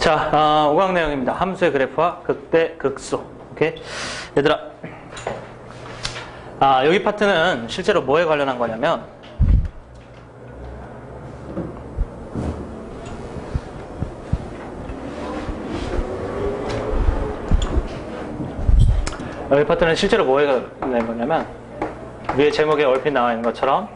자, 5강 내용입니다. 함수의 그래프와 극대, 극소. 오케이? 얘들아. 여기 파트는 실제로 뭐에 관련한 거냐면, 여기 파트는 실제로 뭐에 관련한 거냐면, 위에 제목에 얼핏 나와 있는 것처럼,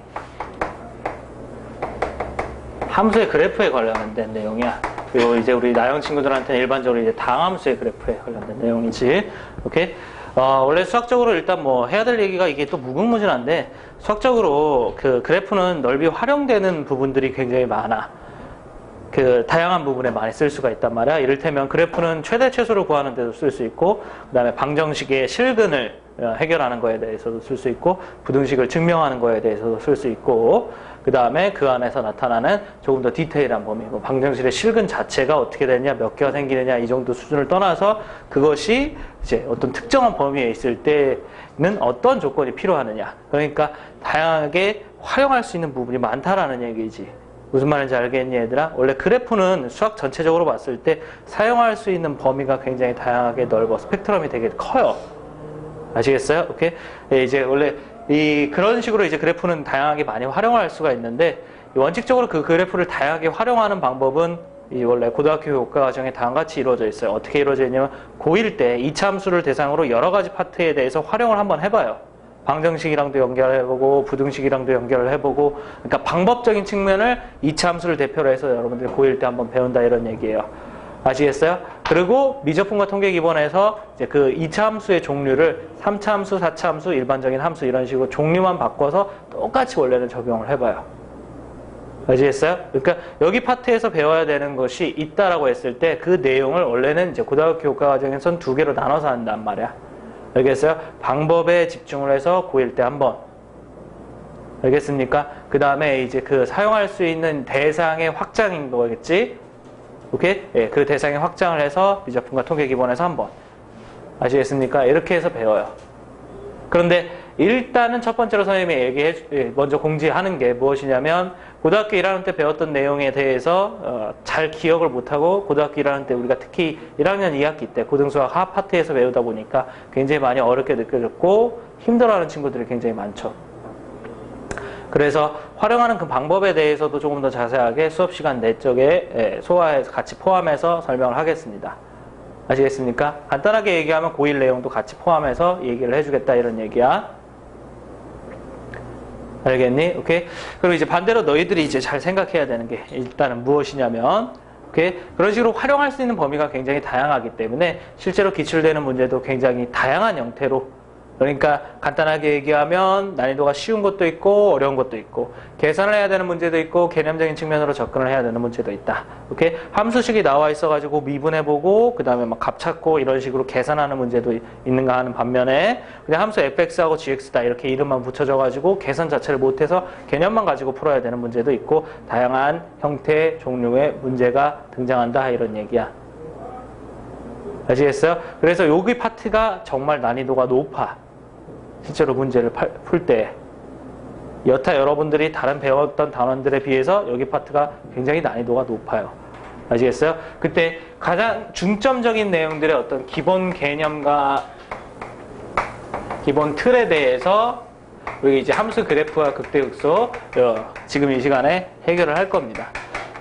함수의 그래프에 관련된 내용이야. 그리고 이제 우리 나영 친구들한테는 일반적으로 이제 당함수의 그래프에 관련된 내용이지. 오케이? 원래 수학적으로 일단 뭐 해야 될 얘기가 이게 또 무궁무진한데, 수학적으로 그 그래프는 넓이 활용되는 부분들이 굉장히 많아. 그 다양한 부분에 많이 쓸 수가 있단 말이야. 이를테면 그래프는 최대 최소를 구하는 데도 쓸 수 있고, 그 다음에 방정식의 실근을 해결하는 거에 대해서도 쓸 수 있고, 부등식을 증명하는 거에 대해서도 쓸 수 있고, 그 다음에 그 안에서 나타나는 조금 더 디테일한 범위, 뭐 방정식의 실근 자체가 어떻게 되냐, 몇 개가 생기느냐, 이 정도 수준을 떠나서 그것이 이제 어떤 특정한 범위에 있을 때는 어떤 조건이 필요하느냐. 그러니까 다양하게 활용할 수 있는 부분이 많다라는 얘기지. 무슨 말인지 알겠니, 얘들아? 원래 그래프는 수학 전체적으로 봤을 때 사용할 수 있는 범위가 굉장히 다양하게 넓어. 스펙트럼이 되게 커요. 아시겠어요? 오케이? 이제 원래 그런 식으로 이제 그래프는 다양하게 많이 활용할 수가 있는데, 원칙적으로 그 그래프를 다양하게 활용하는 방법은 원래 고등학교 교과 과정에 다음과 같이 이루어져 있어요. 어떻게 이루어져 있냐면, 고1 때 2차 함수를 대상으로 여러 가지 파트에 대해서 활용을 한번 해봐요. 방정식이랑도 연결해보고, 부등식이랑도 연결을 해보고, 그러니까 방법적인 측면을 2차 함수를 대표로 해서 여러분들이 고1 때 한번 배운다, 이런 얘기예요. 아시겠어요? 그리고 미적분과 통계 기본에서 이제 그 2차 함수의 종류를 3차 함수, 4차 함수, 일반적인 함수 이런 식으로 종류만 바꿔서 똑같이 원래는 적용을 해봐요. 아시겠어요? 그러니까 여기 파트에서 배워야 되는 것이 있다라고 했을 때 그 내용을 원래는 이제 고등학교 교과 과정에서는 두 개로 나눠서 한단 말이야. 알겠어요? 방법에 집중을 해서 고1 때 한 번. 알겠습니까? 그 다음에 이제 그 사용할 수 있는 대상의 확장인 거겠지? 오케이? 예, 그 대상의 확장을 해서 미적분과 통계 기본에서 한 번. 아시겠습니까? 이렇게 해서 배워요. 그런데 일단은 첫 번째로 선생님이 먼저 공지하는 게 무엇이냐면, 고등학교 1학년 때 배웠던 내용에 대해서 잘 기억을 못하고, 고등학교 1학년 때 우리가 특히 1학년 2학기 때 고등수학 하 파트에서 배우다 보니까 굉장히 많이 어렵게 느껴졌고 힘들어하는 친구들이 굉장히 많죠. 그래서 활용하는 그 방법에 대해서도 조금 더 자세하게 수업시간 내적에 소화해서 같이 포함해서 설명을 하겠습니다. 아시겠습니까? 간단하게 얘기하면 고1 내용도 같이 포함해서 얘기를 해주겠다, 이런 얘기야. 알겠니? 오케이? 그리고 이제 반대로 너희들이 이제 잘 생각해야 되는 게 일단은 무엇이냐면, 오케이? 그런 식으로 활용할 수 있는 범위가 굉장히 다양하기 때문에 실제로 기출되는 문제도 굉장히 다양한 형태로, 그러니까 간단하게 얘기하면 난이도가 쉬운 것도 있고 어려운 것도 있고, 계산을 해야 되는 문제도 있고 개념적인 측면으로 접근을 해야 되는 문제도 있다. 오케이? 함수식이 나와 있어가지고 미분해보고 그 다음에 막 값 찾고 이런 식으로 계산하는 문제도 있는가 하는 반면에, 그냥 함수 fx하고 gx다 이렇게 이름만 붙여져가지고 계산 자체를 못해서 개념만 가지고 풀어야 되는 문제도 있고, 다양한 형태 종류의 문제가 등장한다, 이런 얘기야. 아시겠어요? 그래서 여기 파트가 정말 난이도가 높아. 실제로 문제를 풀 때. 여타 여러분들이 다른 배웠던 단원들에 비해서 여기 파트가 굉장히 난이도가 높아요. 아시겠어요? 그때 가장 중점적인 내용들의 어떤 기본 개념과 기본 틀에 대해서 우리 이제 함수 그래프와 극대극소 지금 이 시간에 해결을 할 겁니다.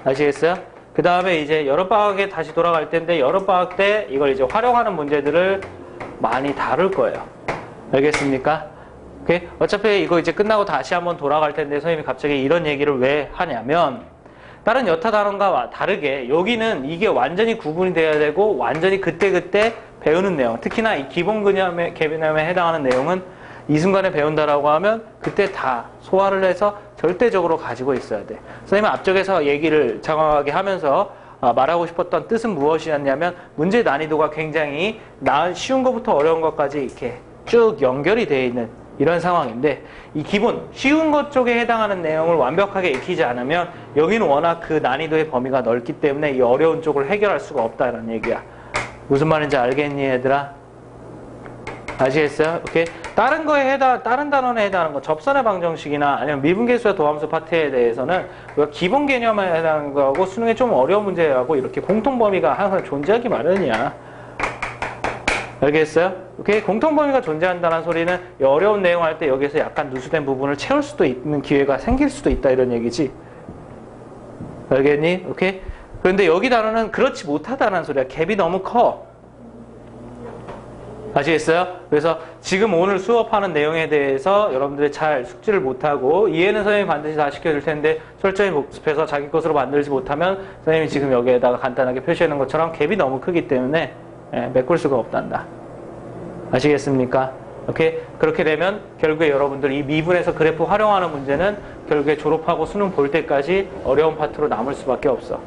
아시겠어요? 그 다음에 이제 여름방학에 다시 돌아갈 텐데, 여름방학 때 이걸 이제 활용하는 문제들을 많이 다룰 거예요. 알겠습니까? 오케이? 어차피 이거 이제 끝나고 다시 한번 돌아갈 텐데, 선생님이 갑자기 이런 얘기를 왜 하냐면, 다른 여타 단원과 다르게 여기는 이게 완전히 구분이 돼야 되고 완전히 그때그때 배우는 내용, 특히나 이 기본 개념에 해당하는 내용은 이 순간에 배운다라고 하면 그때 다 소화를 해서 절대적으로 가지고 있어야 돼. 선생님은 앞쪽에서 얘기를 장황하게 하면서 말하고 싶었던 뜻은 무엇이었냐면, 문제 난이도가 굉장히 쉬운 것부터 어려운 것까지 이렇게 쭉 연결이 되어 있는 이런 상황인데, 이 기본 쉬운 것 쪽에 해당하는 내용을 완벽하게 익히지 않으면 여기는 워낙 그 난이도의 범위가 넓기 때문에 이 어려운 쪽을 해결할 수가 없다는 얘기야. 무슨 말인지 알겠니, 얘들아? 아시겠어요? 오케이. 다른 단원에 해당하는 거, 접선의 방정식이나 아니면 미분계수와 도함수 파트에 대해서는 우리가 기본 개념에 해당하는 거하고 수능에 좀 어려운 문제하고 이렇게 공통 범위가 항상 존재하기 마련이야. 알겠어요? 오케이. 공통 범위가 존재한다는 소리는 이 어려운 내용 할 때 여기서 약간 누수된 부분을 채울 수도 있는 기회가 생길 수도 있다 이런 얘기지. 알겠니? 오케이. 그런데 여기 단어는 그렇지 못하다는 소리야. 갭이 너무 커. 아시겠어요? 그래서 지금 오늘 수업하는 내용에 대해서 여러분들이 잘 숙지를 못하고 이해는 선생님이 반드시 다 시켜줄 텐데 철저히 복습해서 자기 것으로 만들지 못하면 선생님이 지금 여기에다가 간단하게 표시해 놓은 것처럼 갭이 너무 크기 때문에 메꿀 수가 없단다. 아시겠습니까? 오케이? 그렇게 되면 결국에 여러분들 이 미분에서 그래프 활용하는 문제는 결국에 졸업하고 수능 볼 때까지 어려운 파트로 남을 수밖에 없어.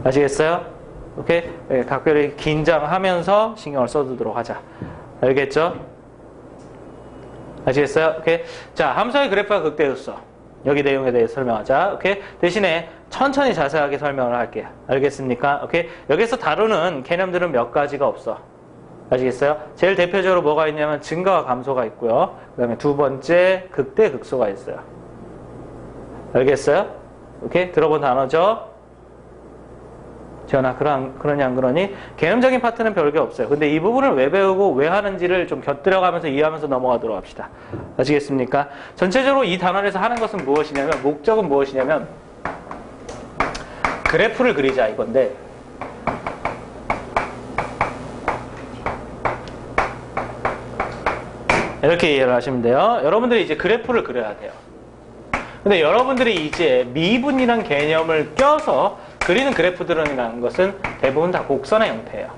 아시겠어요? 오케이? 각별히 긴장하면서 신경을 써두도록 하자. 알겠죠? 아시겠어요? 오케이? 자, 함수의 그래프와 극대극소. 여기 내용에 대해서 설명하자. 오케이? 대신에 천천히 자세하게 설명을 할게요. 알겠습니까? 오케이? 여기서 다루는 개념들은 몇 가지가 없어. 아시겠어요? 제일 대표적으로 뭐가 있냐면 증가와 감소가 있고요. 그 다음에 두 번째 극대극소가 있어요. 알겠어요? 오케이? 들어본 단어죠? 지연아, 그러니 안 그러니? 개념적인 파트는 별게 없어요. 근데 이 부분을 왜 배우고 왜 하는지를 좀 곁들여가면서 이해하면서 넘어가도록 합시다. 아시겠습니까? 전체적으로 이 단원에서 하는 것은 무엇이냐면, 목적은 무엇이냐면 그래프를 그리자 이건데, 이렇게 이해를 하시면 돼요. 여러분들이 이제 그래프를 그려야 돼요. 근데 여러분들이 이제 미분이란 개념을 껴서 그리는 그래프들이라는 것은 대부분 다 곡선의 형태예요.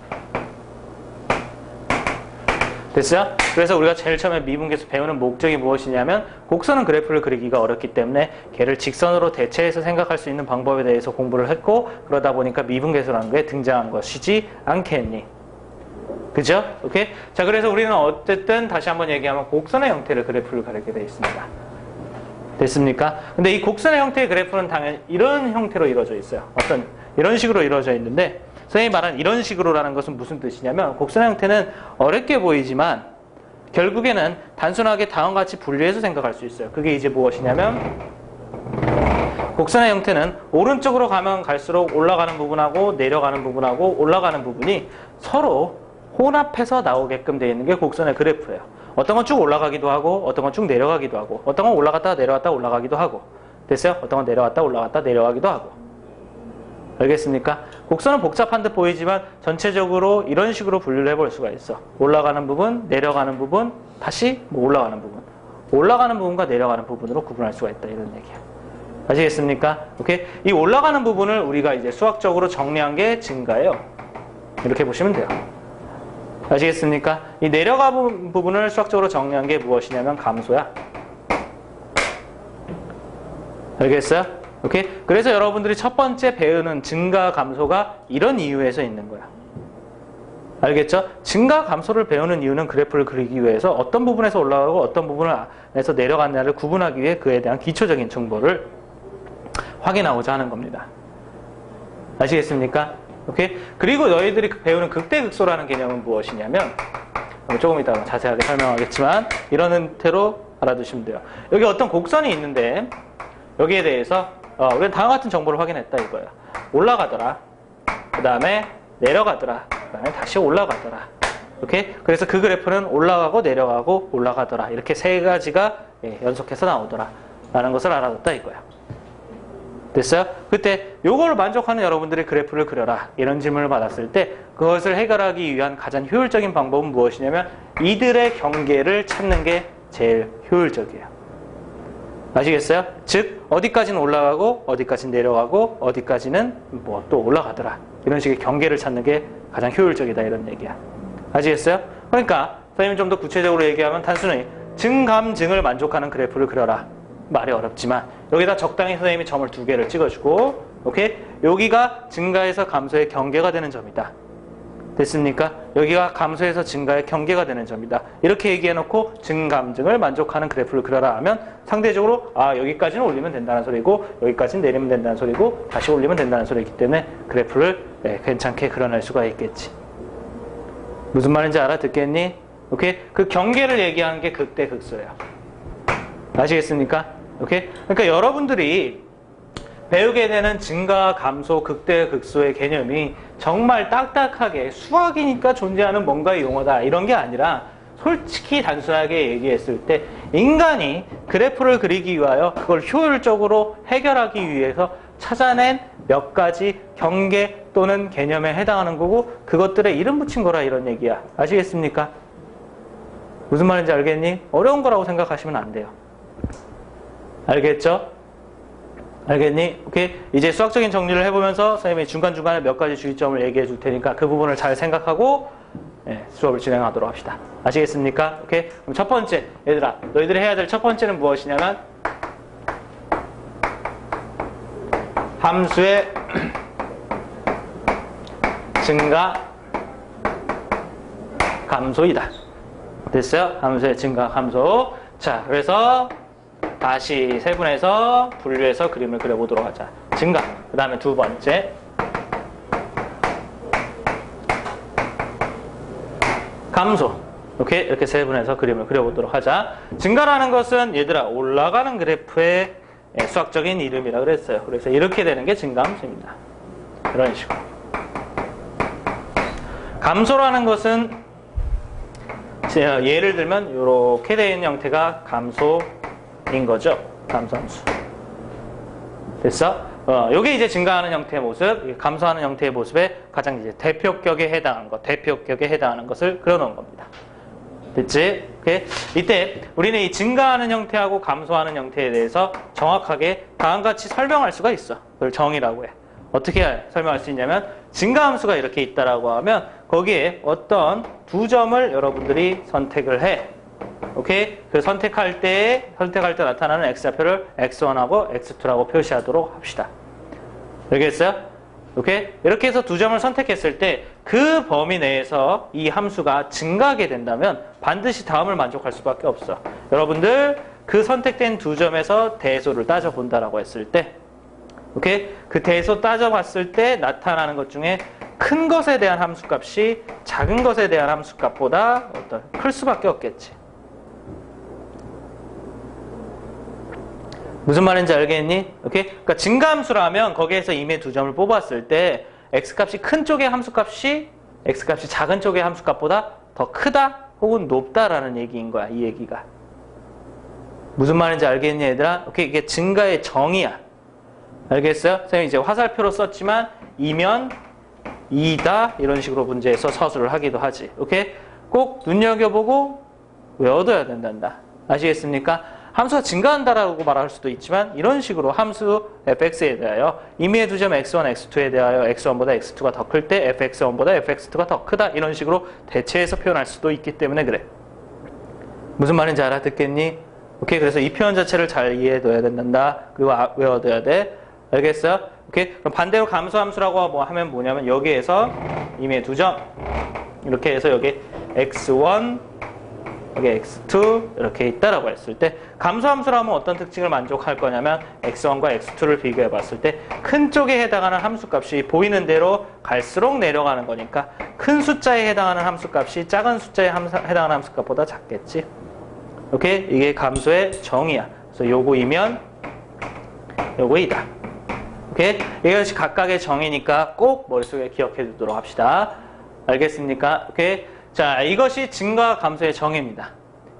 됐어요? 그래서 우리가 제일 처음에 미분계수 배우는 목적이 무엇이냐면 곡선은 그래프를 그리기가 어렵기 때문에 걔를 직선으로 대체해서 생각할 수 있는 방법에 대해서 공부를 했고, 그러다 보니까 미분계수라는 게 등장한 것이지 않겠니? 그죠? 오케이? 자, 그래서 우리는 어쨌든 다시 한번 얘기하면 곡선의 형태를 그래프를 그리게 되어 있습니다. 됐습니까? 근데 이 곡선의 형태의 그래프는 당연히 이런 형태로 이루어져 있어요. 이런 식으로 이루어져 있는데, 선생님이 말한 이런 식으로라는 것은 무슨 뜻이냐면, 곡선의 형태는 어렵게 보이지만 결국에는 단순하게 다음과 같이 분류해서 생각할 수 있어요. 그게 이제 무엇이냐면, 곡선의 형태는 오른쪽으로 가면 갈수록 올라가는 부분하고 내려가는 부분하고 올라가는 부분이 서로 혼합해서 나오게끔 되어 있는 게 곡선의 그래프예요. 어떤 건 쭉 올라가기도 하고, 어떤 건 쭉 내려가기도 하고, 어떤 건 올라갔다가 내려갔다가 올라가기도 하고. 됐어요? 어떤 건 내려갔다 올라갔다 내려가기도 하고. 알겠습니까? 곡선은 복잡한 듯 보이지만 전체적으로 이런 식으로 분류를 해볼 수가 있어. 올라가는 부분, 내려가는 부분, 다시 올라가는 부분. 올라가는 부분과 내려가는 부분으로 구분할 수가 있다. 이런 얘기야. 아시겠습니까? 오케이? 이 올라가는 부분을 우리가 이제 수학적으로 정리한 게 증가예요. 이렇게 보시면 돼요. 아시겠습니까? 이 내려가는 부분을 수학적으로 정리한 게 무엇이냐면 감소야. 알겠어요? 오케이? 그래서 여러분들이 첫 번째 배우는 증가, 감소가 이런 이유에서 있는 거야. 알겠죠? 증가, 감소를 배우는 이유는 그래프를 그리기 위해서 어떤 부분에서 올라가고 어떤 부분에서 내려가느냐를 구분하기 위해 그에 대한 기초적인 정보를 확인하고자 하는 겁니다. 아시겠습니까? 오케이? 그리고 너희들이 배우는 극대극소라는 개념은 무엇이냐면, 조금 이따가 자세하게 설명하겠지만 이런 형태로 알아두시면 돼요. 여기 어떤 곡선이 있는데 여기에 대해서 우리는 다음과 같은 정보를 확인했다 이거예요. 올라가더라. 그 다음에 내려가더라. 그 다음에 다시 올라가더라. 오케이? 그래서 그 그래프는 올라가고 내려가고 올라가더라. 이렇게 세 가지가 연속해서 나오더라. 라는 것을 알아뒀다 이거야. 됐어요? 그때 요걸 만족하는 여러분들의 그래프를 그려라. 이런 질문을 받았을 때 그것을 해결하기 위한 가장 효율적인 방법은 무엇이냐면 이들의 경계를 찾는 게 제일 효율적이에요. 아시겠어요? 즉 어디까지는 올라가고 어디까지는 내려가고 어디까지는 뭐 또 올라가더라. 이런 식의 경계를 찾는 게 가장 효율적이다 이런 얘기야. 아시겠어요? 그러니까 선생님이 좀 더 구체적으로 얘기하면 단순히 증감증을 만족하는 그래프를 그려라. 말이 어렵지만 여기다 적당히 선생님이 점을 2개를 찍어주고, 오케이? 여기가 증가에서 감소의 경계가 되는 점이다. 됐습니까? 여기가 감소에서 증가의 경계가 되는 점이다. 이렇게 얘기해놓고 증감증을 만족하는 그래프를 그려라 하면 상대적으로 여기까지는 올리면 된다는 소리고 여기까지는 내리면 된다는 소리고 다시 올리면 된다는 소리이기 때문에 그래프를 괜찮게 그려낼 수가 있겠지. 무슨 말인지 알아듣겠니? 오케이? 그 경계를 얘기하는 게 극대 극소예요. 아시겠습니까? 오케이? 그러니까 여러분들이 배우게 되는 증가, 감소, 극대, 극소의 개념이 정말 딱딱하게 수학이니까 존재하는 뭔가의 용어다 이런 게 아니라 솔직히 단순하게 얘기했을 때 인간이 그래프를 그리기 위하여 그걸 효율적으로 해결하기 위해서 찾아낸 몇 가지 경계 또는 개념에 해당하는 거고 그것들에 이름 붙인 거라 이런 얘기야. 아시겠습니까? 무슨 말인지 알겠니? 어려운 거라고 생각하시면 안 돼요. 알겠죠? 알겠니? 오케이? 이제 수학적인 정리를 해보면서 선생님이 중간중간에 몇 가지 주의점을 얘기해 줄 테니까 그 부분을 잘 생각하고 수업을 진행하도록 합시다. 아시겠습니까? 오케이? 그럼 첫 번째, 얘들아, 너희들이 해야 될 첫 번째는 무엇이냐면 함수의 증가, 감소이다. 됐어요? 함수의 증가, 감소. 자, 그래서 다시 세분해서 분류해서 그림을 그려보도록 하자. 증가. 그 다음에 두 번째. 감소. 오케이? 이렇게 세분해서 그림을 그려보도록 하자. 증가라는 것은 얘들아 올라가는 그래프의 수학적인 이름이라 그랬어요. 그래서 이렇게 되는 게 증가함수입니다. 이런 식으로. 감소라는 것은 예를 들면 이렇게 되는 형태가 감소인 거죠. 감소함수. 됐어? 요게 이제 증가하는 형태의 모습, 감소하는 형태의 모습에 가장 이제 대표격에 해당하는 것, 대표격에 해당하는 것을 그려놓은 겁니다. 됐지? 오케이? 이때 우리는 이 증가하는 형태하고 감소하는 형태에 대해서 정확하게 다음과 같이 설명할 수가 있어. 그걸 정의라고 해. 어떻게 설명할 수 있냐면 증가함수가 이렇게 있다라고 하면 거기에 어떤 두 점을 여러분들이 선택을 해. 오케이? 그 선택할 때 나타나는 x좌표를 x1하고 x2라고 표시하도록 합시다. 알겠어요? 오케이? 이렇게 해서 두 점을 선택했을 때 그 범위 내에서 이 함수가 증가하게 된다면 반드시 다음을 만족할 수밖에 없어. 여러분들 그 선택된 두 점에서 대소를 따져본다라고 했을 때 오케이? 그 대소 따져봤을 때 나타나는 것 중에 큰 것에 대한 함수값이 작은 것에 대한 함수값보다 클 수밖에 없겠지. 무슨 말인지 알겠니? 오케이? 그러니까 증가함수라면 거기에서 이미 두 점을 뽑았을 때 x값이 큰 쪽의 함수값이 x값이 작은 쪽의 함수값보다 더 크다 혹은 높다라는 얘기인 거야. 이 얘기가. 무슨 말인지 알겠니 얘들아? 오케이? 이게 증가의 정의야. 알겠어요? 선생님이 이제 화살표로 썼지만 이면 2다 이런 식으로 문제에서 서술을 하기도 하지. 오케이? 꼭 눈여겨보고 외워둬야 된단다. 아시겠습니까? 함수가 증가한다라고 말할 수도 있지만 이런 식으로 함수 fx에 대하여 임의의 두 점 x1, x2에 대하여 x1보다 x2가 더 클 때 fx1보다 fx2가 더 크다 이런 식으로 대체해서 표현할 수도 있기 때문에 그래. 무슨 말인지 알아듣겠니? 오케이, 그래서 이 표현 자체를 잘 이해해둬야 된단다. 그리고 외워둬야 돼. 알겠어요? 오케이, 그럼 반대로 감소함수라고 하면 뭐냐면 여기에서 임의의 두 점 이렇게 해서 여기 x1 여기 x2 이렇게 있다라고 했을 때 감소함수라면 어떤 특징을 만족할 거냐면 x1과 x2를 비교해 봤을 때 큰 쪽에 해당하는 함수값이 보이는 대로 갈수록 내려가는 거니까 큰 숫자에 해당하는 함수값이 작은 숫자에 해당하는 함수값보다 작겠지. 오케이? 이게 감소의 정의야. 그래서 요거이면 요거이다. 오케이? 이것이 각각의 정의니까 꼭 머릿속에 기억해 두도록 합시다. 알겠습니까? 오케이? 자, 이것이 증가 감소의 정의입니다.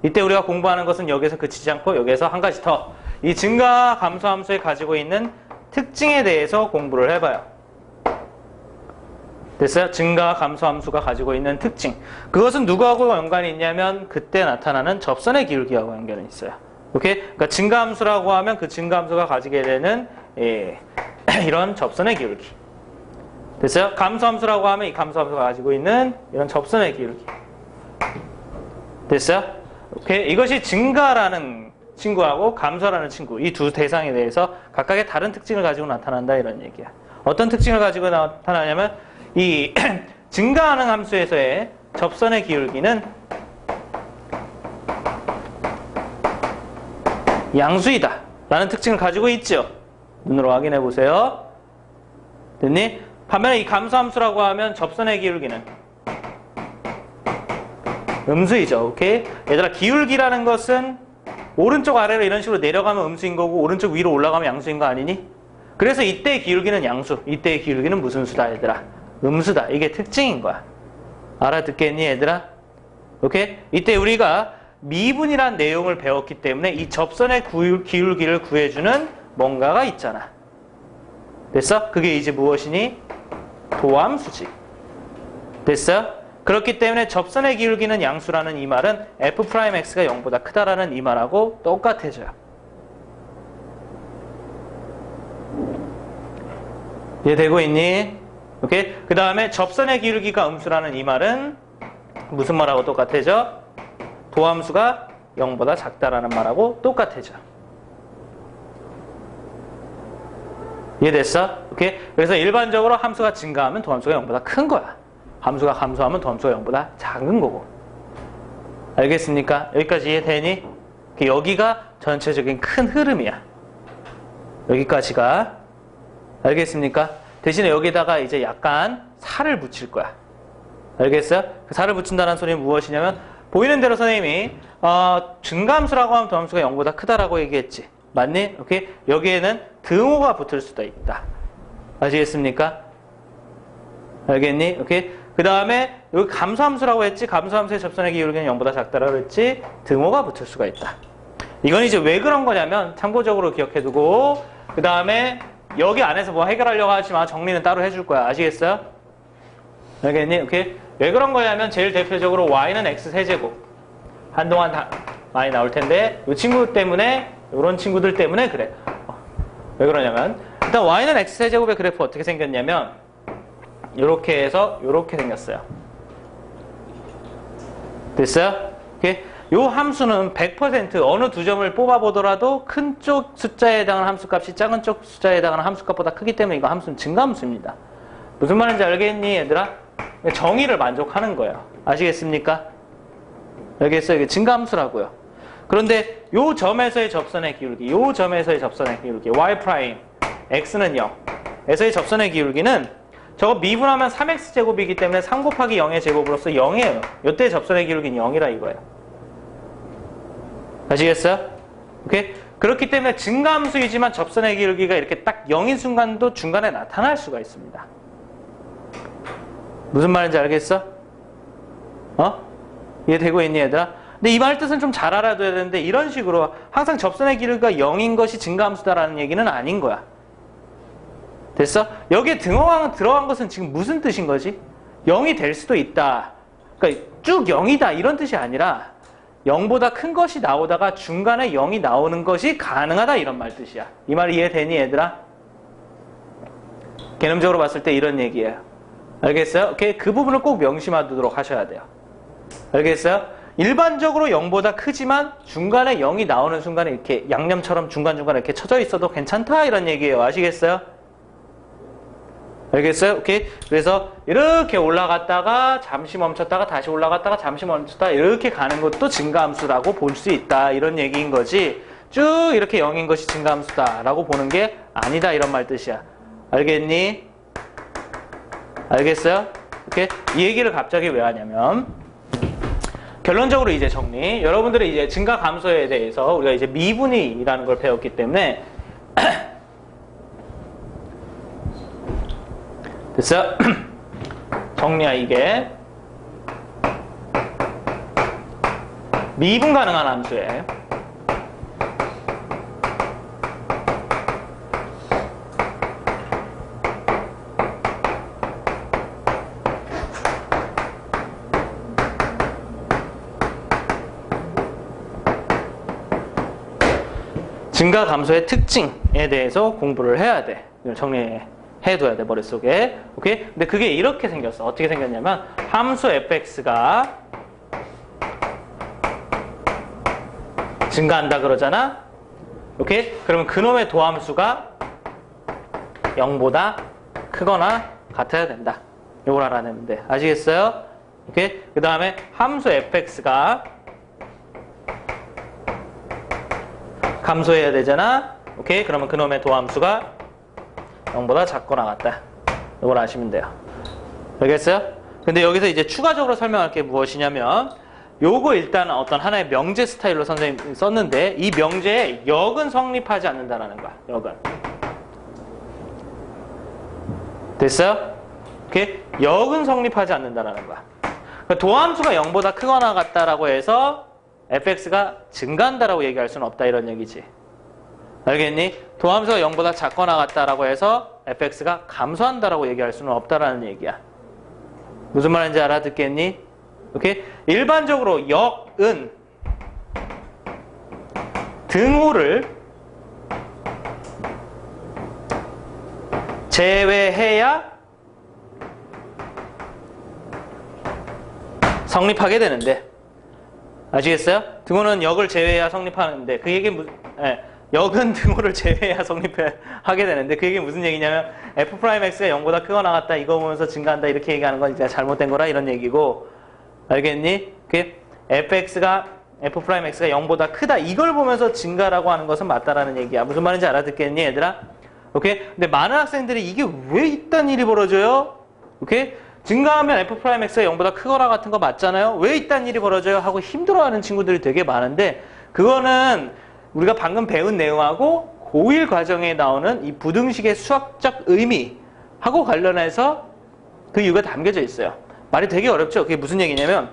이때 우리가 공부하는 것은 여기서 그치지 않고 여기에서 한 가지 더. 이 증가 감소 함수에 가지고 있는 특징에 대해서 공부를 해봐요. 됐어요? 증가 감소 함수가 가지고 있는 특징. 그것은 누구하고 연관이 있냐면 그때 나타나는 접선의 기울기하고 연관이 있어요. 오케이? 그러니까 증가 함수라고 하면 그 증가 함수가 가지게 되는 이런 접선의 기울기. 됐어요? 감소함수라고 하면 이 감소함수가 가지고 있는 이런 접선의 기울기. 됐어요? 오케이? 이것이 증가라는 친구하고 감소라는 친구, 이 두 대상에 대해서 각각의 다른 특징을 가지고 나타난다 이런 얘기야. 어떤 특징을 가지고 나타나냐면 이 증가하는 함수에서의 접선의 기울기는 양수이다 라는 특징을 가지고 있죠. 눈으로 확인해 보세요. 됐니? 반면에 이 감소함수라고 하면 접선의 기울기는 음수이죠. 오케이? 얘들아, 기울기라는 것은 오른쪽 아래로 이런 식으로 내려가면 음수인 거고 오른쪽 위로 올라가면 양수인 거 아니니? 그래서 이때의 기울기는 양수, 이때의 기울기는 무슨 수다 얘들아? 음수다. 이게 특징인 거야. 알아듣겠니 얘들아? 오케이? 이때 우리가 미분이란 내용을 배웠기 때문에 이 접선의 기울기를 구해주는 뭔가가 있잖아. 됐어? 그게 이제 무엇이니? 도함수지. 됐어? 그렇기 때문에 접선의 기울기는 양수라는 이 말은 f'x가 0보다 크다라는 이 말하고 똑같아져요. 이해되고 있니? 오케이? 그 다음에 접선의 기울기가 음수라는 이 말은 무슨 말하고 똑같아져? 도함수가 0보다 작다라는 말하고 똑같아져. 이해됐어? 오케이? 그래서 일반적으로 함수가 증가하면 도함수가 0보다 큰 거야. 함수가 감소하면 도함수가 0보다 작은 거고. 알겠습니까? 여기까지 이해되니? 여기가 전체적인 큰 흐름이야. 여기까지가. 알겠습니까? 대신에 여기다가 이제 약간 살을 붙일 거야. 알겠어요? 그 살을 붙인다는 소리는 무엇이냐면 보이는 대로 선생님이 증가함수라고 하면 도함수가 0보다 크다라고 얘기했지. 맞니? 오케이? 여기에는 등호가 붙을 수도 있다. 아시겠습니까? 알겠니? 오케이? 그 다음에 여기 감소함수라고 했지. 감소함수의 접선의 기울기는 0보다 작다라고 했지. 등호가 붙을 수가 있다. 이건 이제 왜 그런 거냐면 참고적으로 기억해두고 그 다음에 여기 안에서 뭐 해결하려고 하지만 정리는 따로 해줄 거야. 아시겠어요? 알겠니? 오케이? 왜 그런 거냐면 제일 대표적으로 y는 x 세제곱 한동안 다 많이 나올 텐데 이 친구 때문에 이런 친구들 때문에 그래. 왜 그러냐면 일단 y는 x 세제곱의 그래프 어떻게 생겼냐면 이렇게 해서 이렇게 생겼어요. 됐어요? 오케이? 요 함수는 100% 어느 두 점을 뽑아보더라도 큰 쪽 숫자에 해당하는 함수값이 작은 쪽 숫자에 해당하는 함수값보다 크기 때문에 이거 함수는 증가함수입니다. 무슨 말인지 알겠니 얘들아? 정의를 만족하는 거예요. 아시겠습니까? 알겠어요? 이게 증가함수라고요. 그런데 요 점에서의 접선의 기울기, 요 점에서의 접선의 기울기 y' x는 0 에서의 접선의 기울기는 저거 미분하면 3x제곱이기 때문에 3 곱하기 0의 제곱으로서 0이에요. 요때 접선의 기울기는 0이라 이거예요. 아시겠어요? 오케이? 그렇기 때문에 증가함수이지만 접선의 기울기가 이렇게 딱 0인 순간도 중간에 나타날 수가 있습니다. 무슨 말인지 알겠어? 이해되고 있니 얘들아? 근데 이 말 뜻은 좀 잘 알아둬야 되는데 이런 식으로 항상 접선의 기울기가 0인 것이 증가함수다라는 얘기는 아닌 거야. 됐어? 여기에 등호가 들어간 것은 지금 무슨 뜻인 거지? 0이 될 수도 있다. 그러니까 쭉 0이다 이런 뜻이 아니라 0보다 큰 것이 나오다가 중간에 0이 나오는 것이 가능하다 이런 말 뜻이야. 이 말 이해되니 얘들아? 개념적으로 봤을 때 이런 얘기예요. 알겠어요? 오케이? 그 부분을 꼭 명심하도록 하셔야 돼요. 알겠어요? 일반적으로 0보다 크지만 중간에 0이 나오는 순간에 이렇게 양념처럼 중간중간에 이렇게 쳐져 있어도 괜찮다 이런 얘기예요. 아시겠어요? 알겠어요? 오케이? 그래서 이렇게 올라갔다가 잠시 멈췄다가 다시 올라갔다가 잠시 멈췄다가 이렇게 가는 것도 증가함수라고 볼 수 있다 이런 얘기인 거지 쭉 이렇게 0인 것이 증가함수다 라고 보는 게 아니다 이런 말 뜻이야. 알겠니? 알겠어요? 오케이? 이 얘기를 갑자기 왜 하냐면 결론적으로 이제 정리. 여러분들이 이제 증가 감소에 대해서 우리가 이제 미분이라는 걸 배웠기 때문에 됐어요? 정리야 이게 미분 가능한 함수예요. 증가 감소의 특징에 대해서 공부를 해야 돼. 이걸 정리해둬야 돼, 머릿속에. 오케이? 근데 그게 이렇게 생겼어. 어떻게 생겼냐면, 함수 fx가 증가한다 그러잖아? 오케이? 그러면 그놈의 도함수가 0보다 크거나 같아야 된다. 이걸 알아내면 돼. 아시겠어요? 오케이? 그 다음에 함수 fx가 감소해야 되잖아. 오케이? 그러면 그놈의 도함수가 0보다 작거나 같다. 이걸 아시면 돼요. 알겠어요? 근데 여기서 이제 추가적으로 설명할 게 무엇이냐면 요거 일단 어떤 하나의 명제 스타일로 선생님이 썼는데 이 명제에 역은 성립하지 않는다라는 거야. 역은. 됐어요? 오케이? 역은 성립하지 않는다라는 거야. 그러니까 도함수가 0보다 크거나 같다라고 해서 fx가 증가한다라고 얘기할 수는 없다 이런 얘기지. 알겠니? 도함수가 0보다 작거나 같다라고 해서 fx가 감소한다라고 얘기할 수는 없다라는 얘기야. 무슨 말인지 알아듣겠니? 오케이? 일반적으로 역은 등호를 제외해야 성립하게 되는데, 아시겠어요? 등호는 역을 제외해야 성립하는데 그 얘기는 역은 등호를 제외해야 성립하게 되는데 그 얘기는 무슨 얘기냐면 f'x가 0보다 크거나 같다 이거 보면서 증가한다 이렇게 얘기하는 건 이제 잘못된 거라 이런 얘기고, 알겠니? fx가 0보다 크다 이걸 보면서 증가라고 하는 것은 맞다라는 얘기야. 무슨 말인지 알아듣겠니 얘들아? 오케이? 근데 많은 학생들이 이게 왜 이딴 일이 벌어져요? 오케이? 증가하면 f'x가 0보다 크거나 같은 거 맞잖아요? 왜 이딴 일이 벌어져요? 하고 힘들어하는 친구들이 되게 많은데 그거는 우리가 방금 배운 내용하고 고1 과정에 나오는 이 부등식의 수학적 의미하고 관련해서 그 이유가 담겨져 있어요. 말이 되게 어렵죠? 그게 무슨 얘기냐면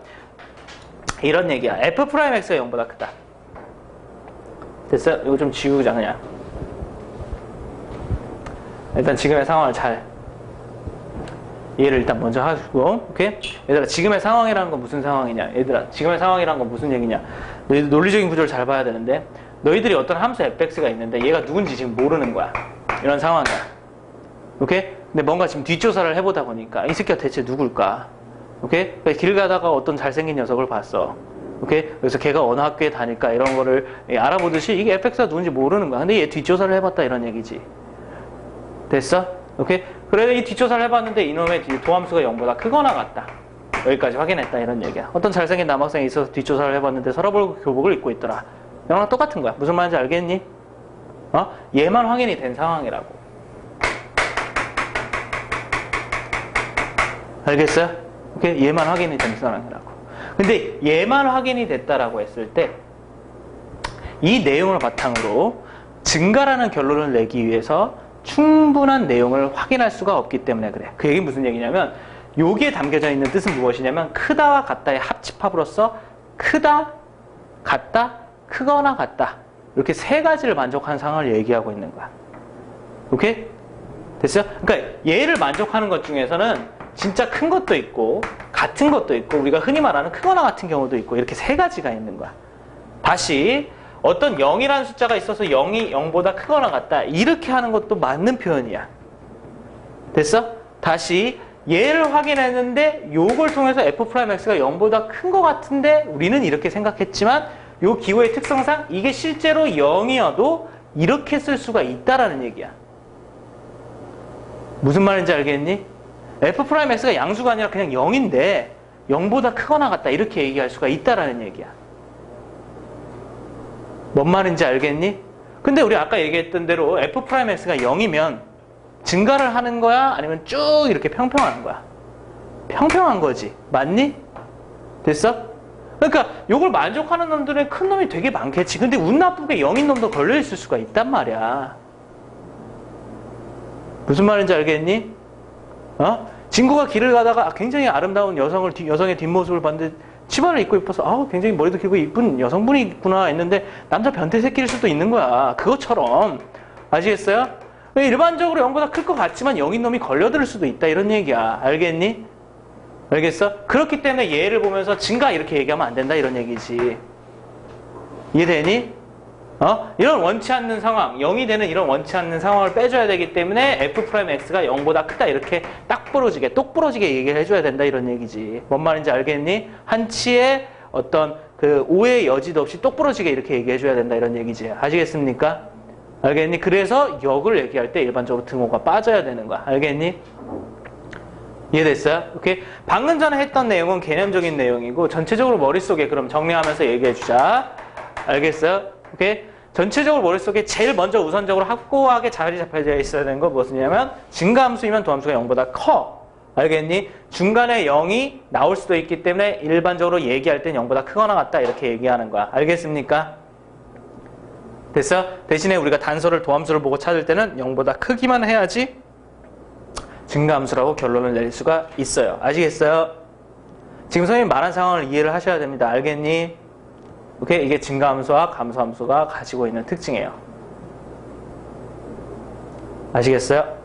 이런 얘기야. f'x가 0보다 크다. 됐어요? 이거 좀 지우자 그냥. 일단 지금의 상황을 잘 이해를 일단 먼저 하시고, 오케이? 얘들아, 지금의 상황이라는 건 무슨 상황이냐? 얘들아, 지금의 상황이라는 건 무슨 얘기냐? 너희들 논리적인 구조를 잘 봐야 되는데, 너희들이 어떤 함수 fx가 있는데 얘가 누군지 지금 모르는 거야. 이런 상황이야. 오케이? 근데 뭔가 지금 뒷조사를 해보다 보니까 이 새끼가 대체 누굴까? 오케이? 그러니까 길 가다가 어떤 잘생긴 녀석을 봤어. 오케이? 그래서 걔가 어느 학교에 다닐까? 이런 거를 알아보듯이 이게 fx가 누군지 모르는 거야. 근데 얘 뒷조사를 해봤다 이런 얘기지. 됐어? 오케이? 그래서 이 뒷조사를 해봤는데 이놈의 도함수가 0보다 크거나 같다. 여기까지 확인했다 이런 얘기야. 어떤 잘생긴 남학생이 있어서 뒷조사를 해봤는데 서러벌 교복을 입고 있더라. 이거랑 똑같은 거야. 무슨 말인지 알겠니? 얘만 확인이 된 상황이라고. 알겠어요? 오케이? 얘만 확인이 된 상황이라고. 근데 얘만 확인이 됐다라고 했을 때 이 내용을 바탕으로 증가라는 결론을 내기 위해서 충분한 내용을 확인할 수가 없기 때문에 그래. 그 얘기는 무슨 얘기냐면 여기에 담겨져 있는 뜻은 무엇이냐면 크다와 같다의 합집합으로서 크다, 같다, 크거나 같다 이렇게 세 가지를 만족하는 상황을 얘기하고 있는 거야. 오케이? 됐어요? 그러니까 얘를 만족하는 것 중에서는 진짜 큰 것도 있고 같은 것도 있고 우리가 흔히 말하는 크거나 같은 경우도 있고 이렇게 세 가지가 있는 거야. 다시 어떤 0이라는 숫자가 있어서 0이 0보다 크거나 같다 이렇게 하는 것도 맞는 표현이야. 됐어? 다시 얘를 확인했는데 요걸 통해서 f'x가 0보다 큰 것 같은데 우리는 이렇게 생각했지만 요 기호의 특성상 이게 실제로 0이어도 이렇게 쓸 수가 있다라는 얘기야. 무슨 말인지 알겠니? f'x가 양수가 아니라 그냥 0인데 0보다 크거나 같다 이렇게 얘기할 수가 있다라는 얘기야. 뭔 말인지 알겠니? 근데 우리 아까 얘기했던 대로 f'x가 0이면 증가를 하는 거야? 아니면 쭉 이렇게 평평한 거야? 평평한 거지. 맞니? 됐어? 그러니까 이걸 만족하는 놈들은 큰 놈이 되게 많겠지. 근데 운 나쁘게 0인 놈도 걸려있을 수가 있단 말이야. 무슨 말인지 알겠니? 친구가 길을 가다가 굉장히 아름다운 여성의 뒷모습을 봤는데 치마를 입고 입어서 굉장히 머리도 길고 이쁜 여성분이 있구나 했는데 남자 변태 새끼일 수도 있는 거야. 그것처럼. 아시겠어요? 일반적으로 0보다 클 것 같지만 0인 놈이 걸려들 수도 있다 이런 얘기야. 알겠니? 알겠어? 그렇기 때문에 얘를 보면서 증가 이렇게 얘기하면 안 된다 이런 얘기지. 이해되니? 이런 원치 않는 상황, 0이 되는 이런 원치 않는 상황을 빼줘야 되기 때문에 f'x가 0보다 크다 이렇게 똑부러지게 얘기를 해줘야 된다 이런 얘기지. 뭔 말인지 알겠니? 한치의 어떤 그 오해의 여지도 없이 똑부러지게 이렇게 얘기해줘야 된다 이런 얘기지. 아시겠습니까? 알겠니? 그래서 역을 얘기할 때 일반적으로 등호가 빠져야 되는 거야. 알겠니? 이해됐어요? 오케이? 방금 전에 했던 내용은 개념적인 내용이고 전체적으로 머릿속에 그럼 정리하면서 얘기해주자. 알겠어요? 오케이? 전체적으로 머릿속에 제일 먼저 우선적으로 확고하게 자리 잡혀져 있어야 되는 건 무엇이냐면 증가함수이면 도함수가 0보다 커. 알겠니? 중간에 0이 나올 수도 있기 때문에 일반적으로 얘기할 땐 0보다 크거나 같다 이렇게 얘기하는 거야. 알겠습니까? 됐어? 대신에 우리가 단서를 도함수를 보고 찾을 때는 0보다 크기만 해야지 증가함수라고 결론을 내릴 수가 있어요. 아시겠어요? 지금 선생님이 말한 상황을 이해를 하셔야 됩니다. 알겠니? 오케이? 이게 증가함수와 감소함수가 가지고 있는 특징이에요. 아시겠어요?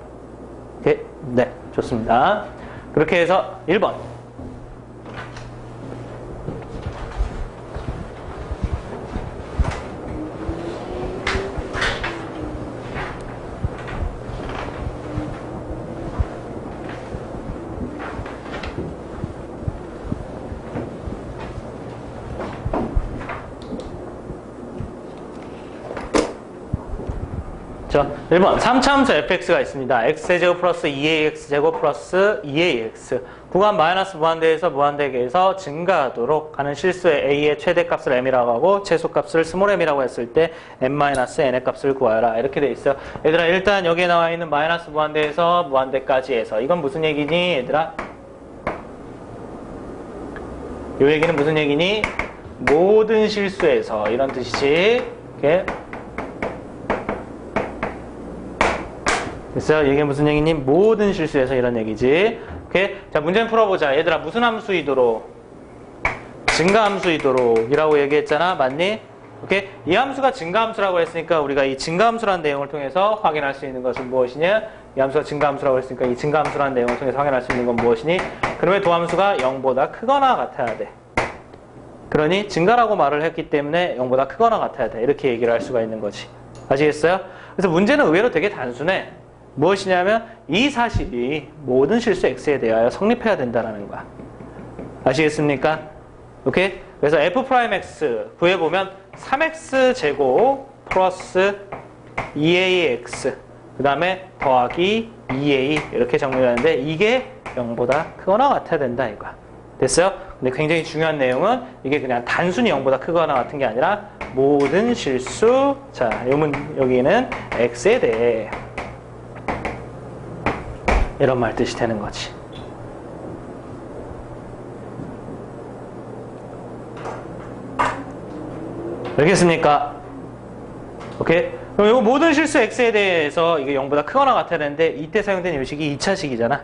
오케이? 네, 좋습니다. 그렇게 해서 1번. 자, 1번 3차함수 fx가 있습니다. x제곱 플러스 2ax제곱 플러스 2ax 구간 마이너스 무한대에서 무한대계에서 증가하도록 가는 실수의 a의 최대값을 m이라고 하고 최소값을 스몰 m이라고 했을 때 m-n의 값을 구하여라 이렇게 돼 있어요. 얘들아 일단 여기에 나와 있는 마이너스 무한대에서 무한대까지 해서 이건 무슨 얘기니 얘들아? 이 얘기는 무슨 얘기니? 모든 실수에서 이런 뜻이지. 이렇게 됐어요? 이게 무슨 얘기니? 모든 실수에서 이런 얘기지. 오케이? 자, 문제 풀어보자. 얘들아, 무슨 함수이도록? 증가함수이도록 이라고 얘기했잖아. 맞니? 오케이? 이 함수가 증가함수라고 했으니까 우리가 이 증가함수라는 내용을 통해서 확인할 수 있는 것은 무엇이냐? 이 함수가 증가함수라고 했으니까 이 증가함수라는 내용을 통해서 확인할 수 있는 건 무엇이니? 그러면 도함수가 0보다 크거나 같아야 돼. 그러니 증가라고 말을 했기 때문에 0보다 크거나 같아야 돼. 이렇게 얘기를 할 수가 있는 거지. 아시겠어요? 그래서 문제는 의외로 되게 단순해. 무엇이냐면 이 사실이 모든 실수 x에 대하여 성립해야 된다는 거야. 아시겠습니까? 오케이? 그래서 f'x 구해보면 3x제곱 플러스 2ax 그 다음에 더하기 2a 이렇게 정리하는데 이게 0보다 크거나 같아야 된다 이거야. 됐어요? 근데 굉장히 중요한 내용은 이게 그냥 단순히 0보다 크거나 같은 게 아니라 모든 실수 자, 여기는 x에 대해 이런 말 뜻이 되는 거지. 알겠습니까? 오케이? 그럼 이 모든 실수 x에 대해서 이게 0보다 크거나 같아야 되는데 이때 사용된 요식이 2차식이잖아.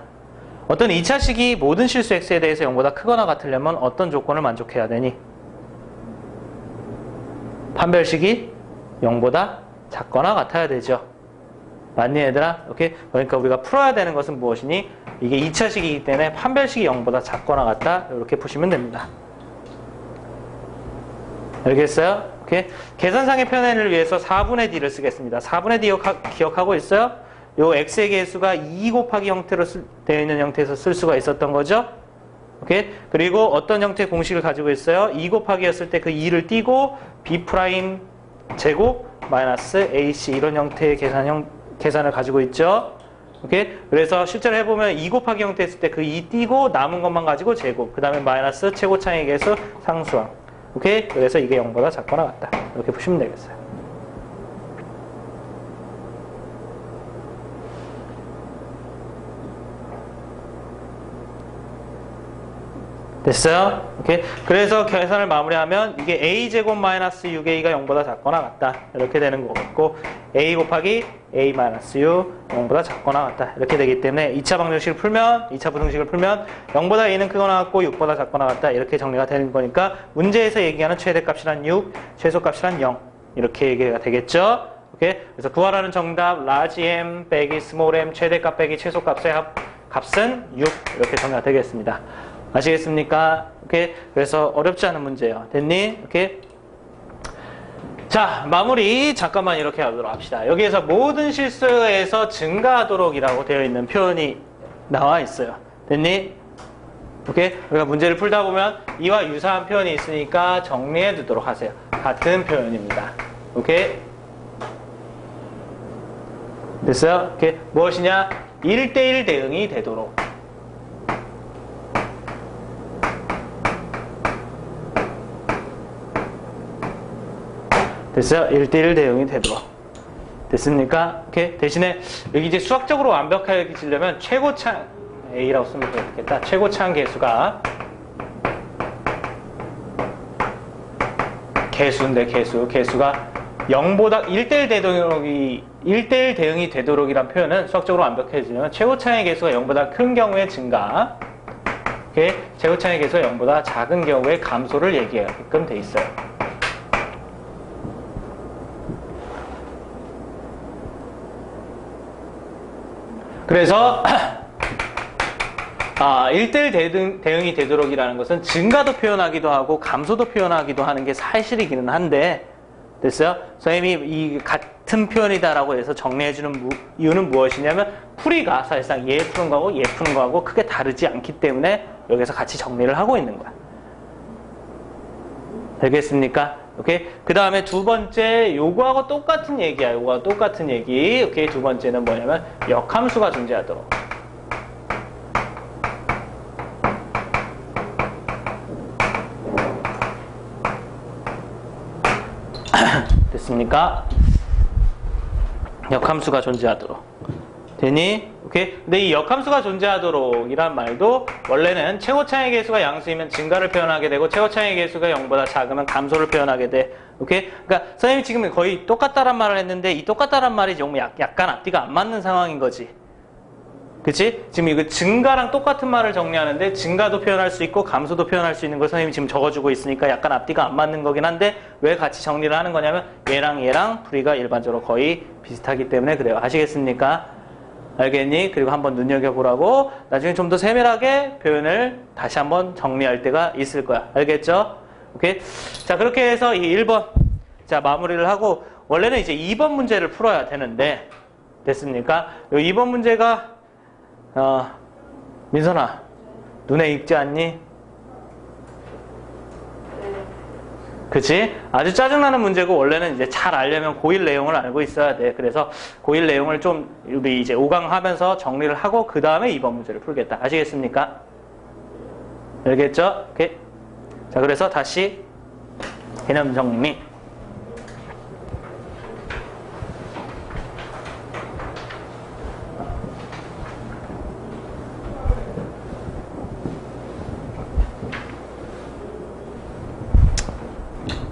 어떤 2차식이 모든 실수 x에 대해서 0보다 크거나 같으려면 어떤 조건을 만족해야 되니? 판별식이 0보다 작거나 같아야 되죠. 맞니 얘들아? 오케이? 그러니까 우리가 풀어야 되는 것은 무엇이니? 이게 2차식이기 때문에 판별식이 0보다 작거나 같다. 이렇게 푸시면 됩니다. 알겠어요? 오케이? 계산상의 편애를 위해서 4분의 d를 쓰겠습니다. 4분의 d 기억하고 있어요? 요 x의 개수가 2 곱하기 형태로 되어 있는 형태에서 쓸 수가 있었던 거죠? 오케이? 그리고 어떤 형태의 공식을 가지고 있어요? 2 곱하기였을 때 그 2를 띄고 b' 제곱 마이너스 ac 이런 형태의 계산을 가지고 있죠. 오케이? 그래서 실제로 해보면 2 곱하기 형태 했을 때 그 2 띄고 남은 것만 가지고 제곱 그 다음에 마이너스 최고차의 개수 상수항. 오케이? 그래서 이게 0보다 작거나 같다. 이렇게 보시면 되겠어요. 됐어요? 오케이? 그래서 계산을 마무리하면 이게 a제곱 마이너스 6a가 0보다 작거나 같다. 이렇게 되는 거고 a 곱하기 a 마이너스 6 0보다 작거나 같다. 이렇게 되기 때문에 2차 방정식을 풀면 2차 부등식을 풀면 0보다 a는 크거나 같고 6보다 작거나 같다. 이렇게 정리가 되는 거니까 문제에서 얘기하는 최대값이란 6, 최소값이란 0 이렇게 얘기가 되겠죠? 오케이? 그래서 구하라는 정답 large m 빼기 small m 최대값 빼기 최소값의 값은 6 이렇게 정리가 되겠습니다. 아시겠습니까? 오케이. 그래서 어렵지 않은 문제예요. 됐니? 오케이. 자, 마무리 잠깐만 이렇게 하도록 합시다. 여기에서 모든 실수에서 증가하도록이라고 되어 있는 표현이 나와 있어요. 됐니? 오케이. 우리가 문제를 풀다 보면 이와 유사한 표현이 있으니까 정리해 두도록 하세요. 같은 표현입니다. 오케이. 됐어요? 오케이. 무엇이냐? 1대1 대응이 되도록. 됐어요? 1대1 대응이 되도록. 됐습니까? 오케이. 대신에 여기 이제 수학적으로 완벽하게 지려면 최고차, A라고 쓰면 되겠다. 최고차항 계수가 개수가 0보다 1대1 대응이 되도록이란 표현은 수학적으로 완벽해지면 최고차항의 개수가 0보다 큰 경우의 증가, 최고차항의 개수가 0보다 작은 경우의 감소를 얘기하게끔 돼 있어요. 그래서 1대1 대응이 되도록이라는 것은 증가도 표현하기도 하고 감소도 표현하기도 하는 게 사실이기는 한데, 됐어요? 선생님이 이 같은 표현이다라고 해서 정리해주는 이유는 무엇이냐면 풀이가 사실상 얘 푸는 거하고 얘 푸는 거하고 크게 다르지 않기 때문에 여기서 같이 정리를 하고 있는 거야. 알겠습니까? 오케이. 그 다음에 두 번째, 요거하고 똑같은 얘기야. 요거하고 똑같은 얘기. 오케이. 두 번째는 뭐냐면 역함수가 존재하도록. 됐습니까? 역함수가 존재하도록. 되니? 오케이. 근데 이 역함수가 존재하도록 이란 말도 원래는 최고차항의 개수가 양수이면 증가를 표현하게 되고 최고차항의 개수가 0보다 작으면 감소를 표현하게 돼. 오케이. 그러니까 선생님이 지금 거의 똑같다란 말을 했는데 이 똑같다란 말이 좀 약간 앞뒤가 안 맞는 상황인 거지. 그치? 지금 이거 증가랑 똑같은 말을 정리하는데 증가도 표현할 수 있고 감소도 표현할 수 있는 걸 선생님이 지금 적어주고 있으니까 약간 앞뒤가 안 맞는 거긴 한데 왜 같이 정리를 하는 거냐면 얘랑 풀이가 일반적으로 거의 비슷하기 때문에 그래요. 아시겠습니까? 알겠니? 그리고 한번 눈여겨보라고 나중에 좀 더 세밀하게 표현을 다시 한번 정리할 때가 있을 거야. 알겠죠? 오케이? 자, 그렇게 해서 이 1번 자 마무리를 하고 원래는 이제 2번 문제를 풀어야 되는데 됐습니까? 이 2번 문제가 민선아, 눈에 익지 않니? 그치? 아주 짜증나는 문제고, 원래는 이제 잘 알려면 고1 내용을 알고 있어야 돼. 그래서 고1 내용을 좀 우리 이제 5강 하면서 정리를 하고, 그 다음에 2번 문제를 풀겠다. 아시겠습니까? 알겠죠? 오케이. 자, 그래서 다시 개념 정리.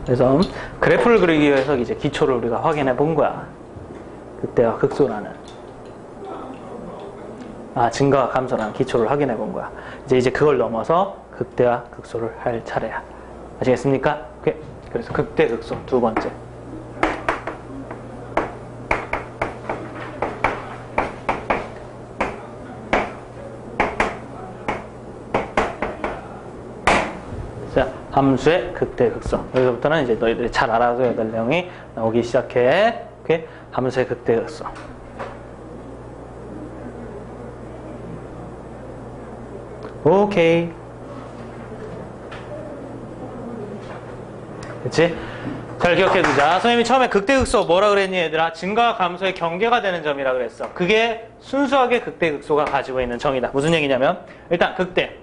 그래서 그래프를 그리기 위해서 이제 기초를 우리가 확인해 본 거야. 극대와 극소라는 증가와 감소라는 기초를 확인해 본 거야. 이제 그걸 넘어서 극대와 극소를 할 차례야. 아시겠습니까? 오케이. 그래서 극대 극소 두 번째. 자, 함수의 극대 극소. 여기서부터는 이제 너희들이 잘 알아둬야 될 내용이 나오기 시작해. 오케이? 함수의 극대 극소. 오케이. 그치? 잘 기억해두자. 선생님이 처음에 극대극소 뭐라 그랬니 얘들아? 증가와 감소의 경계가 되는 점이라 그랬어. 그게 순수하게 극대극소가 가지고 있는 정의다. 무슨 얘기냐면 일단 극대.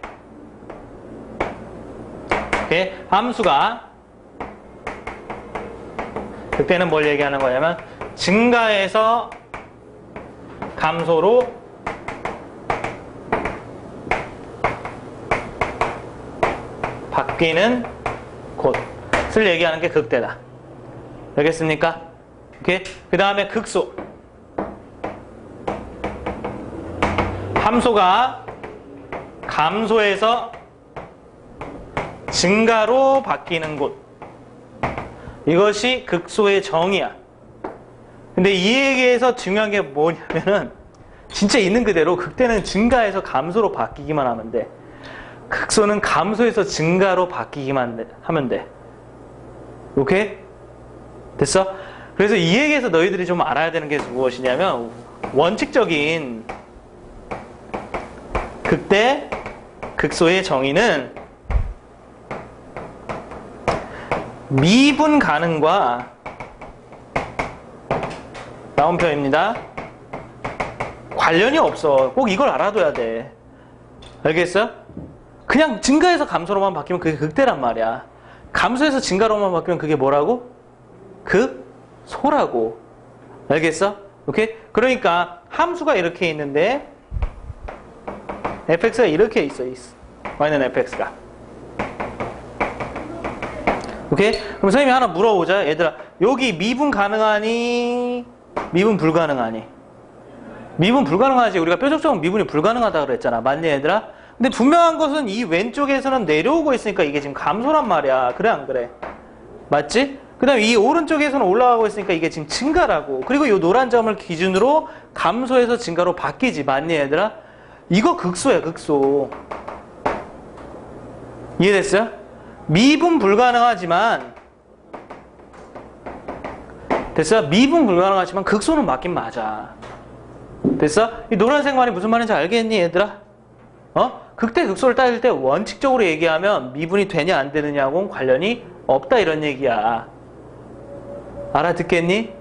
오케이? 함수가 극대는 뭘 얘기하는 거냐면 증가에서 감소로 바뀌는 곳을 얘기하는 게 극대다. 알겠습니까? 오케이? 그 다음에 극소. 함수가 감소에서 증가로 바뀌는 곳. 이것이 극소의 정의야. 근데 이 얘기에서 중요한 게 뭐냐면은 진짜 있는 그대로 극대는 증가에서 감소로 바뀌기만 하면 돼. 극소는 감소에서 증가로 바뀌기만 하면 돼. 오케이? 됐어? 그래서 이 얘기에서 너희들이 좀 알아야 되는 게 무엇이냐면 원칙적인 극대, 극소의 정의는 미분 가능과 나온표입니다. 관련이 없어. 꼭 이걸 알아둬야 돼. 알겠어? 그냥 증가해서 감소로만 바뀌면 그게 극대란 말이야. 감소해서 증가로만 바뀌면 그게 뭐라고? 극소라고. 알겠어? 오케이? 그러니까 함수가 이렇게 있는데 fx가 이렇게 있어. y는 fx가. 오케이? 그럼 선생님이 하나 물어보자. 얘들아, 여기 미분 가능하니? 미분 불가능하니? 미분 불가능하지. 우리가 뾰족점은 미분이 불가능하다 그랬잖아. 맞니, 얘들아? 근데 분명한 것은 이 왼쪽에서는 내려오고 있으니까 이게 지금 감소란 말이야. 그래, 안 그래? 맞지? 그 다음에 이 오른쪽에서는 올라가고 있으니까 이게 지금 증가라고. 그리고 이 노란 점을 기준으로 감소해서 증가로 바뀌지. 맞니, 얘들아? 이거 극소야, 극소. 이해됐어요? 미분 불가능하지만, 됐어? 미분 불가능하지만 극소는 맞긴 맞아. 됐어? 이 노란색 말이 무슨 말인지 알겠니, 얘들아? 극대 극소를 따질 때 원칙적으로 얘기하면 미분이 되냐 안 되느냐하고는 관련이 없다 이런 얘기야. 알아듣겠니?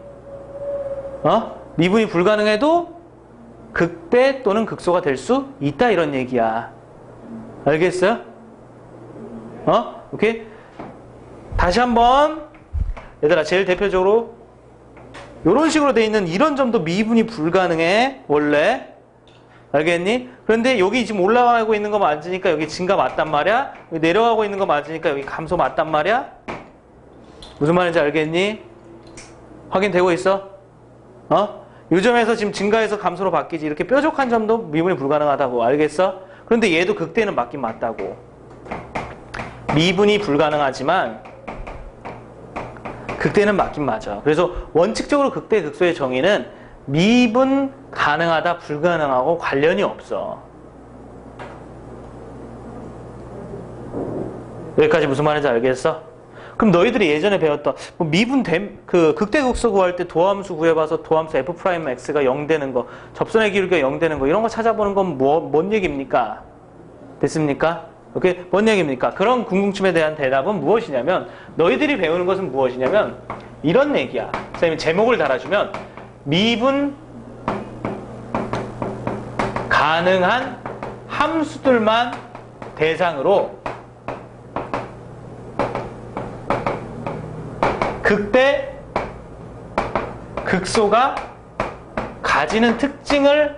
미분이 불가능해도 극대 또는 극소가 될 수 있다 이런 얘기야. 알겠어요? 오케이? 다시 한번 얘들아, 제일 대표적으로 이런 식으로 돼 있는 이런 점도 미분이 불가능해 원래. 알겠니? 그런데 여기 지금 올라가고 있는 거 맞으니까 여기 증가 맞단 말이야. 여기 내려가고 있는 거 맞으니까 여기 감소 맞단 말이야. 무슨 말인지 알겠니? 확인되고 있어? 이 점에서 지금 증가해서 감소로 바뀌지. 이렇게 뾰족한 점도 미분이 불가능하다고. 알겠어? 그런데 얘도 극대는 맞긴 맞다고. 미분이 불가능하지만 극대는 맞긴 맞아. 그래서 원칙적으로 극대 극소의 정의는 미분 가능하다 불가능하고 관련이 없어. 여기까지 무슨 말인지 알겠어? 그럼 너희들이 예전에 배웠던 미분 극대 극소 구할 때 도함수 구해봐서 도함수 f'x가 0 되는 거, 접선의 기울기가 0 되는 거 이런 거 찾아보는 건 뭔 얘기입니까? 됐습니까? 오케이? 뭔 얘기입니까? 그런 궁금증에 대한 대답은 무엇이냐면, 너희들이 배우는 것은 무엇이냐면 이런 얘기야. 선생님이 제목을 달아주면 미분 가능한 함수들만 대상으로 극대 극소가 가지는 특징을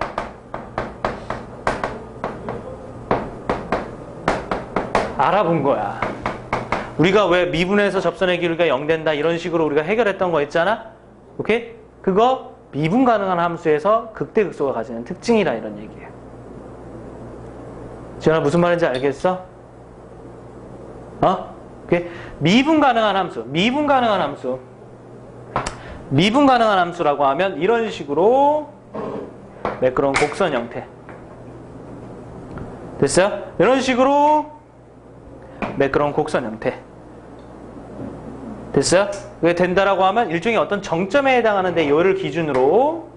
알아본 거야. 우리가 왜 미분에서 접선의 기울기가 0 된다 이런 식으로 우리가 해결했던 거 있잖아. 오케이? 그거 미분 가능한 함수에서 극대 극소가 가지는 특징이라 이런 얘기예요. 지현아, 무슨 말인지 알겠어? 오케이? 미분 가능한 함수. 미분 가능한 함수라고 하면 이런 식으로 매끄러운 곡선 형태. 됐어요? 이런 식으로 매끄러운 곡선 형태. 됐어요? 그게 된다라고 하면 일종의 어떤 정점에 해당하는데 요를 기준으로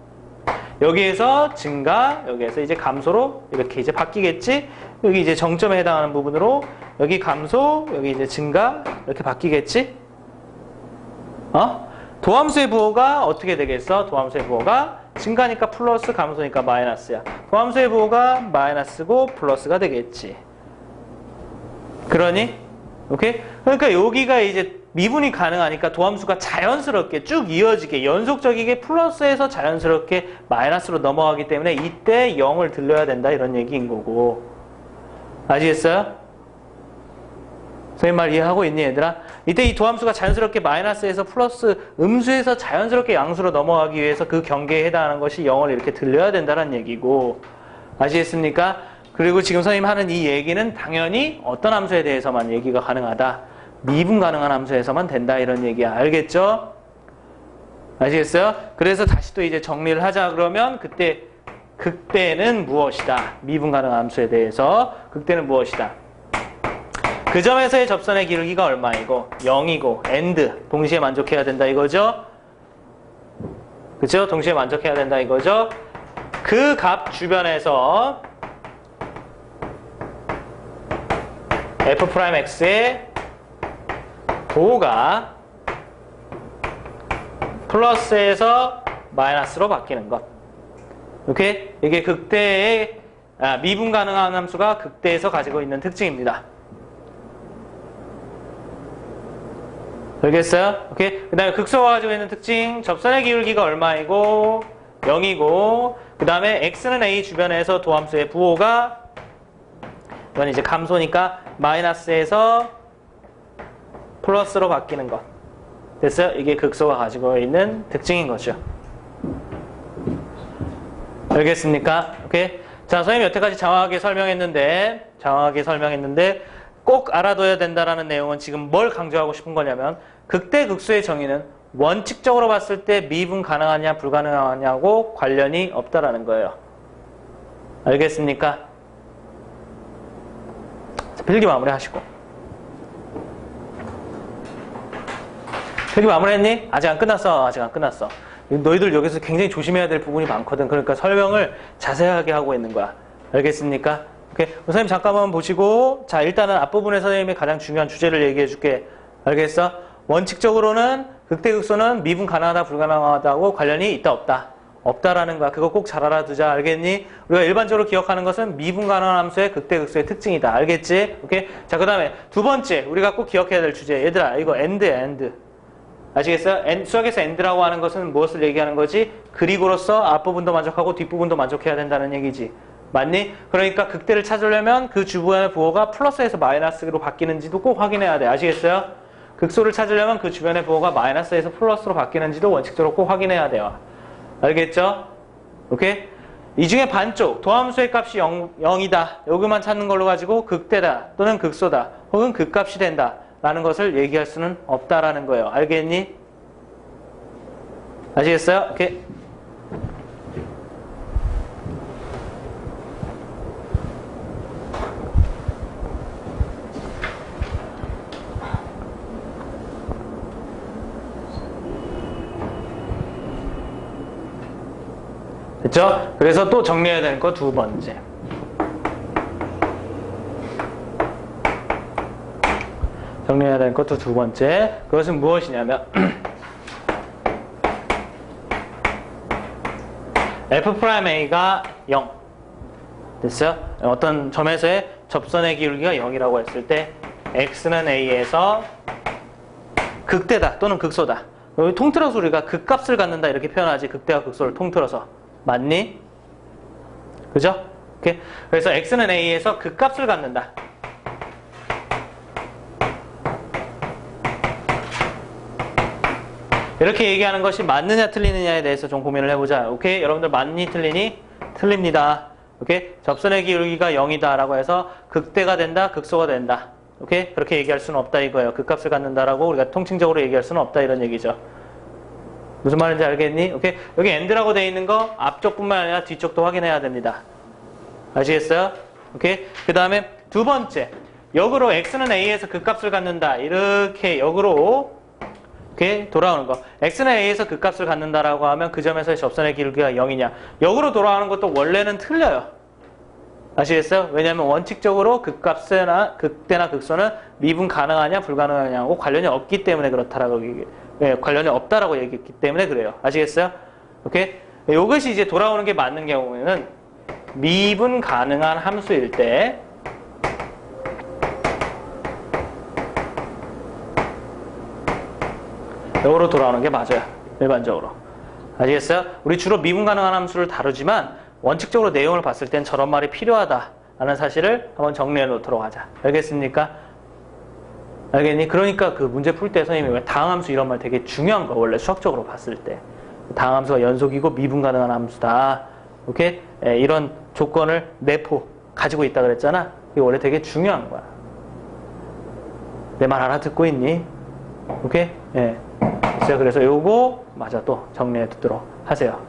여기에서 증가, 여기에서 이제 감소로 이렇게 이제 바뀌겠지? 여기 이제 정점에 해당하는 부분으로 여기 감소, 여기 이제 증가 이렇게 바뀌겠지? 도함수의 부호가 어떻게 되겠어? 도함수의 부호가 증가니까 플러스, 감소니까 마이너스야. 도함수의 부호가 마이너스고 플러스가 되겠지. 그러니? 오케이? 그러니까 여기가 이제 미분이 가능하니까 도함수가 자연스럽게 쭉 이어지게 연속적이게 플러스에서 자연스럽게 마이너스로 넘어가기 때문에 이때 0을 들려야 된다 이런 얘기인 거고. 아시겠어요? 선생님 말 이해하고 있니 얘들아? 이때 이 도함수가 자연스럽게 마이너스에서 플러스 음수에서 자연스럽게 양수로 넘어가기 위해서 그 경계에 해당하는 것이 0을 이렇게 들려야 된다는 얘기고. 아시겠습니까? 그리고 지금 선생님 하는 이 얘기는 당연히 어떤 함수에 대해서만 얘기가 가능하다. 미분 가능한 함수에서만 된다 이런 얘기야. 알겠죠? 아시겠어요? 그래서 다시 또 이제 정리를 하자 그러면 그때 극대는 무엇이다? 미분 가능한 함수에 대해서 극대는 무엇이다? 그 점에서의 접선의 기울기가 얼마이고 0이고 and 동시에 만족해야 된다 이거죠? 그쵸? 동시에 만족해야 된다 이거죠? 그 값 주변에서 f'x의 부호가 플러스에서 마이너스로 바뀌는 것. 오케이? 이게 극대의 미분 가능한 함수가 극대에서 가지고 있는 특징입니다. 알겠어요? 오케이? 그 다음에 극소가 가지고 있는 특징, 접선의 기울기가 얼마이고 0이고 그 다음에 x는 a 주변에서 도함수의 부호가 이건 이제 감소니까 마이너스에서 플러스로 바뀌는 것. 됐어요? 이게 극소가 가지고 있는 특징인 거죠. 알겠습니까? 오케이. 자, 선생님이 여태까지 장황하게 설명했는데 꼭 알아둬야 된다라는 내용은 지금 뭘 강조하고 싶은 거냐면 극대 극소의 정의는 원칙적으로 봤을 때 미분 가능하냐 불가능하냐고 관련이 없다라는 거예요. 알겠습니까? 자, 필기 마무리하시고. 필기 마무리했니? 아직 안 끝났어. 아직 안 끝났어. 너희들 여기서 굉장히 조심해야 될 부분이 많거든. 그러니까 설명을 자세하게 하고 있는 거야. 알겠습니까? 오케이. 선생님 잠깐만 보시고, 자, 일단은 앞부분에 선생님이 가장 중요한 주제를 얘기해 줄게. 알겠어? 원칙적으로는 극대극소는 미분 가능하다 불가능하다고 관련이 있다 없다. 없다라는 거야. 그거 꼭 잘 알아두자. 알겠니? 우리가 일반적으로 기억하는 것은 미분 가능한 함수의 극대극소의 특징이다. 알겠지? 오케이. 자, 그 다음에 두 번째 우리가 꼭 기억해야 될 주제. 얘들아, 이거 and. 아시겠어요? 수학에서 and라고 하는 것은 무엇을 얘기하는 거지? 그리고로서 앞부분도 만족하고 뒷부분도 만족해야 된다는 얘기지. 맞니? 그러니까 극대를 찾으려면 그 주변의 부호가 플러스에서 마이너스로 바뀌는지도 꼭 확인해야 돼. 아시겠어요? 극소를 찾으려면 그 주변의 부호가 마이너스에서 플러스로 바뀌는지도 원칙적으로 꼭 확인해야 돼요. 알겠죠? 오케이? 이 중에 반쪽, 도함수의 값이 0이다. 여기만 찾는 걸로 가지고 극대다 또는 극소다 혹은 극값이 된다 라는 것을 얘기할 수는 없다라는 거예요. 알겠니? 아시겠어요? 오케이. 됐죠? 그래서 또 정리해야 되는 거 두 번째. 정리해야 되는 것도 두 번째. 그것은 무엇이냐면 F'A가 0. 됐어요? 어떤 점에서의 접선의 기울기가 0이라고 했을 때 X는 A에서 극대다 또는 극소다. 여기 통틀어서 우리가 극값을 갖는다 이렇게 표현하지. 극대와 극소를 통틀어서. 맞니? 그죠? 오케이. 그래서 X는 A에서 극값을 갖는다. 이렇게 얘기하는 것이 맞느냐 틀리느냐에 대해서 좀 고민을 해보자. 오케이? 여러분들 맞니 틀리니? 틀립니다. 오케이? 접선의 기울기가 0이다 라고 해서 극대가 된다, 극소가 된다. 오케이? 그렇게 얘기할 수는 없다 이거예요. 극값을 갖는다라고 우리가 통칭적으로 얘기할 수는 없다 이런 얘기죠. 무슨 말인지 알겠니? 오케이? 여기 and라고 되어 있는 거 앞쪽뿐만 아니라 뒤쪽도 확인해야 됩니다. 아시겠어요? 오케이? 그 다음에 두 번째. 역으로 x는 a에서 극값을 갖는다. 이렇게 역으로 이렇게 돌아오는 거. x는 a에서 극값을 갖는다라고 하면 그 점에서의 접선의 기울기가 0이냐. 역으로 돌아오는 것도 원래는 틀려요. 아시겠어요? 왜냐하면 원칙적으로 극값이나 극대나 극소는 미분 가능하냐 불가능하냐고 관련이 없기 때문에 그렇다라고 관련이 없다라고 얘기했기 때문에 그래요. 아시겠어요? 오케이? 이것이 이제 돌아오는 게 맞는 경우에는 미분 가능한 함수일 때 역으로 돌아오는 게 맞아요. 일반적으로. 아시겠어요? 우리 주로 미분 가능한 함수를 다루지만 원칙적으로 내용을 봤을 땐 저런 말이 필요하다라는 사실을 한번 정리해 놓도록 하자. 알겠습니까? 알겠니? 그러니까 그 문제 풀 때 선생님이 왜 다항함수 이런 말 되게 중요한 거 원래 수학적으로 봤을 때 다항함수가 연속이고 미분 가능한 함수다. 오케이? 이런 조건을 내포 가지고 있다 그랬잖아. 그게 원래 되게 중요한 거야. 내 말 알아듣고 있니? 오케이? 예. 그래서 요거 맞아 또 정리해 두도록 하세요.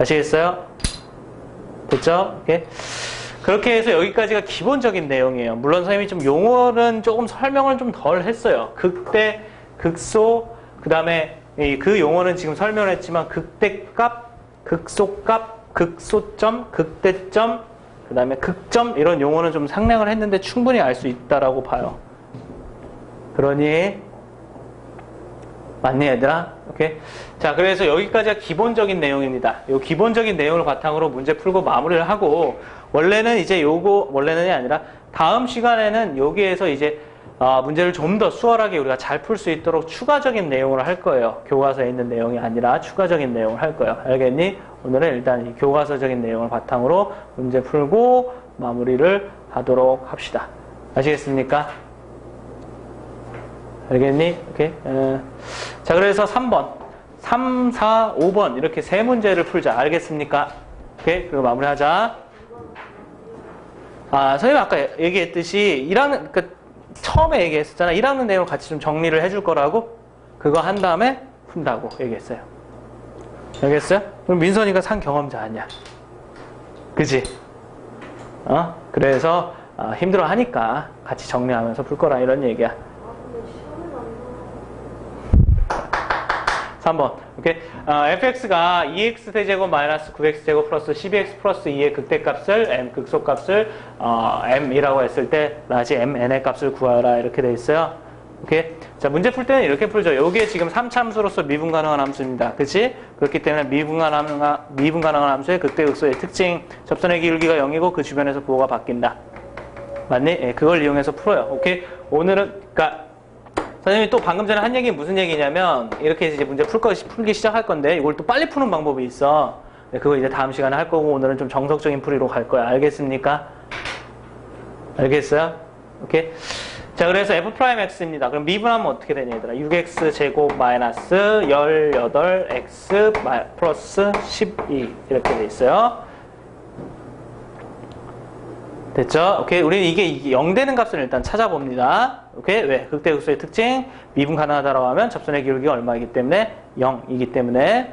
아시겠어요? 됐죠? 오케이? 그렇게 해서 여기까지가 기본적인 내용이에요. 물론 선생님이 좀 용어는 조금 설명을 좀 덜 했어요. 극대, 극소, 그 다음에 그 용어는 지금 설명을 했지만 극대값, 극소값, 극소점, 극대점, 그 다음에 극점 이런 용어는 좀 상량을 했는데 충분히 알 수 있다라고 봐요. 그러니 맞니 얘들아? 오케이. 자, 그래서 여기까지가 기본적인 내용입니다. 이 기본적인 내용을 바탕으로 문제 풀고 마무리를 하고 원래는 이제 원래는이 아니라 다음 시간에는 여기에서 이제 문제를 좀 더 수월하게 우리가 잘 풀 수 있도록 추가적인 내용을 할 거예요. 교과서에 있는 내용이 아니라 추가적인 내용을 할 거예요. 알겠니? 오늘은 일단 이 교과서적인 내용을 바탕으로 문제 풀고 마무리를 하도록 합시다. 아시겠습니까? 알겠니? 오케이. 자, 그래서 3번. 3, 4, 5번. 이렇게 세 문제를 풀자. 알겠습니까? 오케이. 그리고 마무리하자. 선생님 아까 얘기했듯이 1학년, 그러니까 처음에 얘기했었잖아. 1학년 내용을 같이 좀 정리를 해줄 거라고. 그거 한 다음에 푼다고 얘기했어요. 알겠어요? 그럼 민선이가 산 경험자 아니야. 그지? 그래서 힘들어 하니까 같이 정리하면서 풀 거라 이런 얘기야. 3번. 오케이. fx가 2x 세제곱 마이너스 9x제곱 플러스 12x 플러스 2의 극대값을 m 극소값을 m이라고 했을 때 라지 mn의 값을 구하라 이렇게 돼 있어요. 오케이. 자, 문제 풀 때는 이렇게 풀죠. 요게 지금 3차함수로서 미분 가능한 함수입니다. 그치? 그렇기 때문에 미분 가능한 함수의 극대극소의 특징, 접선의 기울기가 0이고 그 주변에서 부호가 바뀐다. 맞니? 예, 그걸 이용해서 풀어요. 오케이? 오늘은, 선생님이 또 방금 전에 한 얘기 무슨 얘기냐면, 이렇게 이제 문제 풀기 시작할 건데, 이걸 또 빨리 푸는 방법이 있어. 네, 그거 이제 다음 시간에 할 거고, 오늘은 좀 정석적인 풀이로 갈 거야. 알겠습니까? 알겠어요? 오케이? 자, 그래서 f'x입니다. 그럼 미분하면 어떻게 되냐, 얘들아? 6x 제곱 마이너스 18x 플러스 12 이렇게 돼 있어요. 됐죠? 오케이. 우리는 이게 0 되는 값을 일단 찾아봅니다. 오케이. 왜? 극대극소의 특징. 미분 가능하다라고 하면 접선의 기울기가 얼마이기 때문에? 0이기 때문에.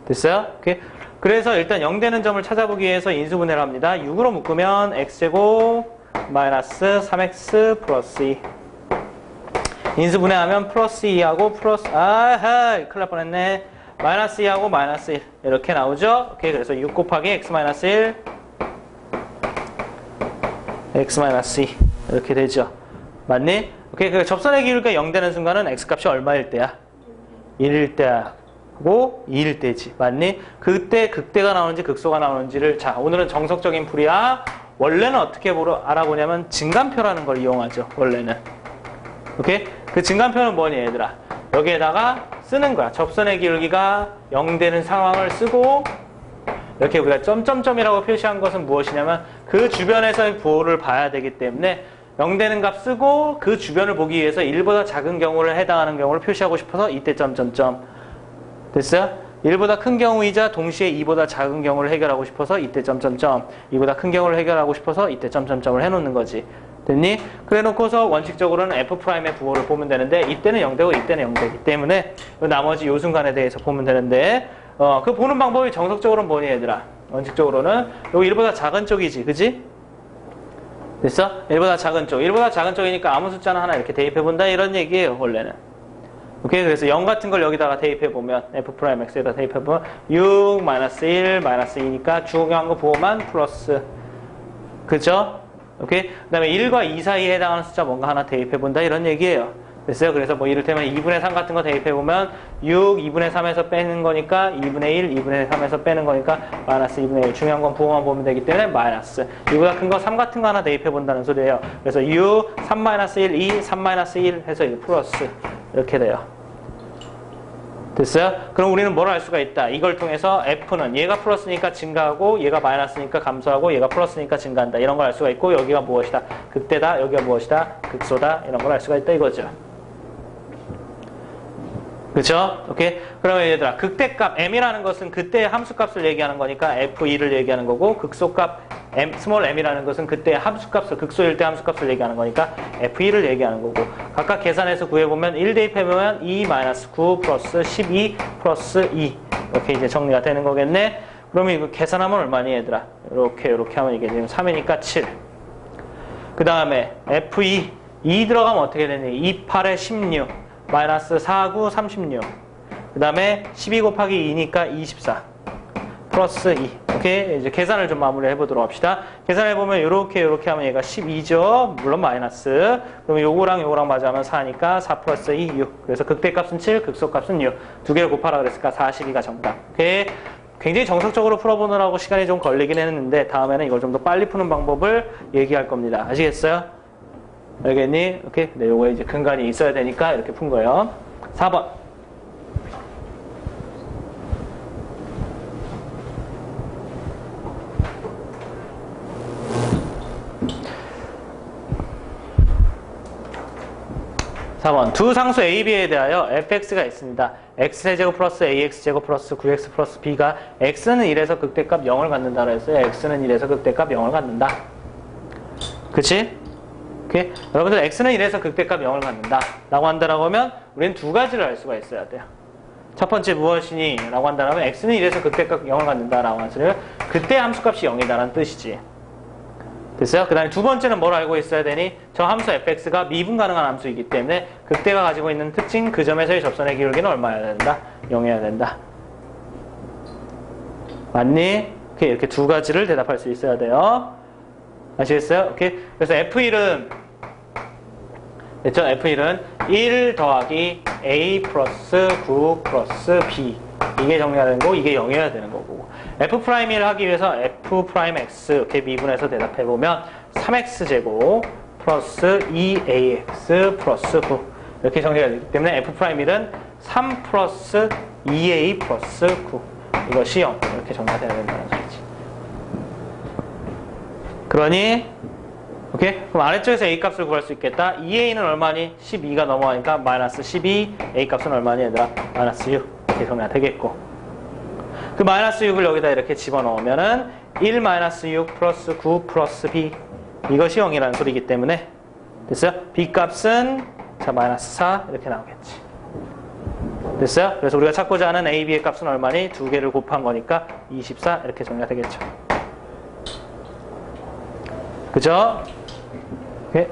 됐어요? 오케이. 그래서 일단 0 되는 점을 찾아보기 위해서 인수분해를 합니다. 6으로 묶으면 x제곱 마이너스 3x 플러스 2. 인수분해하면 플러스 2하고 플러스, 큰일 날 뻔했네. 마이너스 2하고 마이너스 1. 이렇게 나오죠? 오케이. 그래서 6 곱하기 x 마이너스 1. x 마이너스 2. 이렇게 되죠. 맞니? 오케이. 그 접선의 기울기가 0 되는 순간은 x 값이 얼마일 때야? 1일 때하고 2일 때지. 맞니? 그때 극대가 나오는지 극소가 나오는지를, 자, 오늘은 정석적인 풀이야. 원래는 어떻게 알아보냐면 증간표라는 걸 이용하죠. 원래는. 오케이? 그 증간표는 뭐니 얘들아? 여기에다가 쓰는 거야. 접선의 기울기가 0 되는 상황을 쓰고 이렇게 우리가 점점점이라고 표시한 것은 무엇이냐면 그 주변에서의 부호를 봐야 되기 때문에 0 되는 값 쓰고 그 주변을 보기 위해서 1보다 작은 경우를 해당하는 경우를 표시하고 싶어서 이때 점점점. 됐어요? 1보다 큰 경우이자 동시에 2보다 작은 경우를 해결하고 싶어서 이때 점점점, 2보다 큰 경우를 해결하고 싶어서 이때 점점점을 해놓는 거지. 됐니? 그래 놓고서 원칙적으로는 f'의 부호를 보면 되는데 이때는 0되고 이때는 0되기 때문에 나머지 요 순간에 대해서 보면 되는데 그 보는 방법이 정석적으로는 뭐니 얘들아? 원칙적으로는 여기 1보다 작은 쪽이지. 그지? 됐어? 1보다 작은 쪽. 1보다 작은 쪽이니까 아무 숫자나 하나 이렇게 대입해본다 이런 얘기예요. 원래는. 오케이. 그래서 0 같은 걸 여기다가 대입해보면 f'x에다 대입해보면 6, 마이너스 1, 마이너스 2니까 중요한 거 부호만 플러스. 그죠? 오케이. 그 다음에 1과 2 사이에 해당하는 숫자 뭔가 하나 대입해본다 이런 얘기예요. 됐어요? 그래서 뭐 이를테면 2분의 3 같은 거 대입해보면 6, 2분의 3에서 빼는 거니까 2분의 1, 2분의 3에서 빼는 거니까 마이너스 2분의 1. 중요한 건 부호만 보면 되기 때문에 마이너스. 이보다 큰 거 3 같은 거 하나 대입해본다는 소리예요. 그래서 6, 3 마이너스 1, 2, 3 마이너스 1 해서 1 플러스. 이렇게 돼요. 됐어요? 그럼 우리는 뭘 알 수가 있다. 이걸 통해서 F는 얘가 플러스니까 증가하고 얘가 마이너스니까 감소하고 얘가 플러스니까 증가한다. 이런 걸 알 수가 있고 여기가 무엇이다. 극대다. 여기가 무엇이다. 극소다. 이런 걸 알 수가 있다 이거죠. 그쵸? 오케이? 그러면 얘들아, 극대값 m이라는 것은 그때의 함수값을 얘기하는 거니까 f2를 얘기하는 거고, 극소값 스몰 m이라는 것은 그때의 함수값을, 극소일 때 함수값을 얘기하는 거니까 f2를 얘기하는 거고, 각각 계산해서 구해보면 1 대입해보면 2-9 플러스 12 플러스 2 이렇게 이제 정리가 되는 거겠네. 그러면 이거 계산하면 얼마니 얘들아? 이렇게 하면 이게 지금 3이니까 7. 그 다음에 f2 2 들어가면 어떻게 되니? 2, 8에 16 마이너스 4, 9, 36. 그 다음에 12 곱하기 2니까 24. 플러스 2. 오케이. 이제 계산을 좀 마무리 해보도록 합시다. 계산해보면 이렇게 하면 얘가 12죠. 물론 마이너스. 그러면 요거랑 맞이하면 4니까 4 플러스 2, 6. 그래서 극대값은 7, 극소값은 6. 두 개를 곱하라 그랬으니까 42가 정답. 오케이. 굉장히 정석적으로 풀어보느라고 시간이 좀 걸리긴 했는데 다음에는 이걸 좀 더 빨리 푸는 방법을 얘기할 겁니다. 아시겠어요? 알겠니? 오케이. 네, 요거에 이제 근간이 있어야 되니까 이렇게 푼 거예요. 4번. 4번 두 상수 a, b에 대하여 fx가 있습니다. x세제곱 플러스 ax제곱 플러스 9x 플러스 b가 x는 1에서 극대값 0을 갖는다 그랬어요. x는 1에서 극대값 0을 갖는다. 그치? 오케이? 여러분들 x는 1에서 극대값 0을 갖는다 라고 한다라고 하면 우리는 두 가지를 알 수가 있어야 돼요. 첫 번째 무엇이니? 라고 한다면 x는 1에서 극대값 0을 갖는다 라고 하는 소리는 그때 함수값이 0이다 라는 뜻이지. 됐어요? 그 다음에 두 번째는 뭘 알고 있어야 되니? 저 함수 fx가 미분 가능한 함수이기 때문에 극대가 가지고 있는 특징 그 점에서의 접선의 기울기는 얼마여야 된다? 0이어야 된다. 맞니? 오케이, 이렇게 두 가지를 대답할 수 있어야 돼요. 아시겠어요? 오케이. 그래서 F1은 됐죠? F1은 1 더하기 A 플러스 9 플러스 B 이게 정리가 되는 거고 이게 0이어야 되는 거고 F'1을 하기 위해서 F'X 이렇게 미분해서 대답해보면 3X제곱 플러스 2AX 플러스 9 이렇게 정리가 되기 때문에 F'1은 3 플러스 2A 플러스 9 이것이 0 이렇게 정리가 돼야 된다는 소리지. 그러니 오케이? 그럼 아래쪽에서 A 값을 구할 수 있겠다. 2A는 얼마니? 12가 넘어가니까 마이너스 12 A 값은 얼마니 얘들아? 마이너스 6 이렇게 정리가 되겠고 그 마이너스 6을 여기다 이렇게 집어넣으면은 1 마이너스 6 플러스 9 플러스 B 이것이 0이라는 소리이기 때문에 됐어요? B 값은 자 마이너스 4 이렇게 나오겠지. 됐어요? 그래서 우리가 찾고자 하는 A, B의 값은 얼마니? 두 개를 곱한 거니까 24 이렇게 정리가 되겠죠. 그죠? 오케이.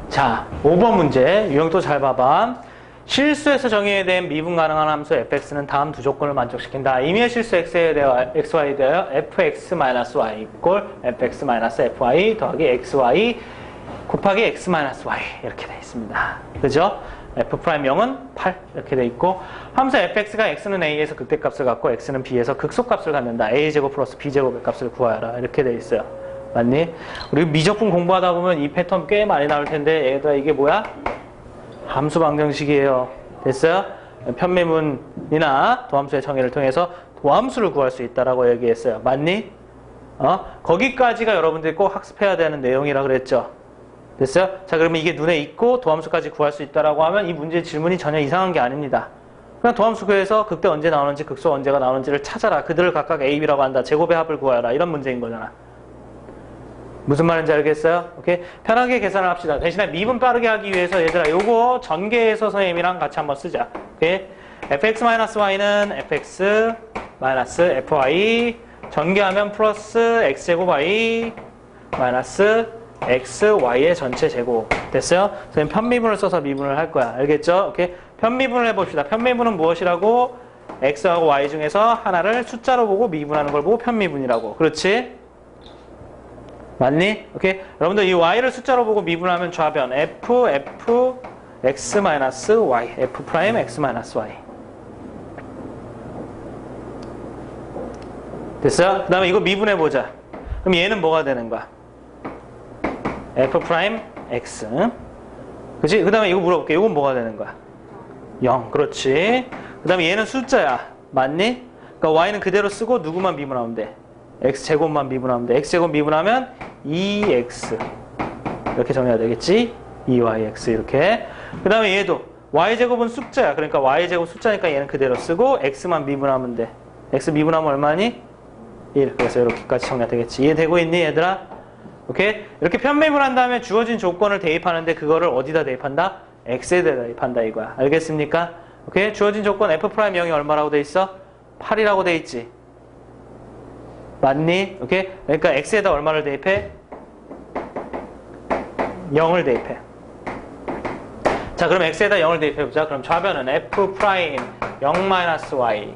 자, 5번 문제 유형 또 잘 봐봐. 실수에서 정의에 대한 미분 가능한 함수 fx는 다음 두 조건을 만족시킨다. 임의의 실수 x에 대하여 xy에 대하여 fx-y 이꼴 fx-fy 더하기 xy 곱하기 x-y 이렇게 되어 있습니다. 그죠? f'0은 8 이렇게 되어 있고 함수 fx가 x는 a에서 극대값을 갖고 x는 b에서 극소값을 갖는다. a제곱 플러스 b제곱의 값을 구하여라 이렇게 되어 있어요. 맞니? 우리 미적분 공부하다 보면 이 패턴 꽤 많이 나올 텐데 얘들아 이게 뭐야? 함수 방정식이에요. 됐어요? 편미분이나 도함수의 정의를 통해서 도함수를 구할 수 있다라고 얘기했어요. 맞니? 거기까지가 여러분들이 꼭 학습해야 되는 내용이라 그랬죠. 됐어요? 자, 그러면 이게 눈에 있고 도함수까지 구할 수 있다라고 하면 이 문제의 질문이 전혀 이상한 게 아닙니다. 그냥 도함수 구해서 극대 언제 나오는지 극소 언제가 나오는지를 찾아라. 그들을 각각 A, B라고 한다. 제곱의 합을 구하라. 이런 문제인 거잖아. 무슨 말인지 알겠어요? 오케이? 편하게 계산을 합시다. 대신에 미분 빠르게 하기 위해서 얘들아 요거 전개해서 선생님이랑 같이 한번 쓰자. 오케이? fx-y는 fx-fy 전개하면 플러스 x제곱 y 마이너스 xy의 전체 제곱. 됐어요? 선생님 편미분을 써서 미분을 할 거야. 알겠죠? 오케이? 편미분을 해봅시다. 편미분은 무엇이라고? x하고 y 중에서 하나를 숫자로 보고 미분하는 걸 보고 편미분이라고. 그렇지? 맞니? 오케이? 여러분들 이 y를 숫자로 보고 미분하면 좌변 f, x-y, f'-x-y. 됐어요? 그 다음에 이거 미분해보자. 그럼 얘는 뭐가 되는 거야? f'-x. 그치? 그 다음에 이거 물어볼게. 이건 뭐가 되는 거야? 0. 그렇지. 그 다음에 얘는 숫자야. 맞니? 그러니까 y는 그대로 쓰고 누구만 미분하면 돼? x제곱만 미분하면 돼. x제곱 미분하면 2x 이렇게 정리해야 되겠지? 2yx 이렇게. 그 다음에 얘도 y제곱은 숫자야. 그러니까 y제곱 숫자니까 얘는 그대로 쓰고 x만 미분하면 돼. x 미분하면 얼마니? 1. 그래서 이렇게까지 정리가 되겠지. 이해되고 있니 얘들아? 오케이? 이렇게 편미분한 다음에 주어진 조건을 대입하는데 그거를 어디다 대입한다? x에 대입한다 이거야. 알겠습니까? 오케이? 주어진 조건 f'0이 얼마라고 돼 있어? 8이라고 돼 있지. 맞니? 오케이? 그러니까 x에다 얼마를 대입해? 0을 대입해. 자, 그럼 x에다 0을 대입해보자. 그럼 좌변은 f' 0-y.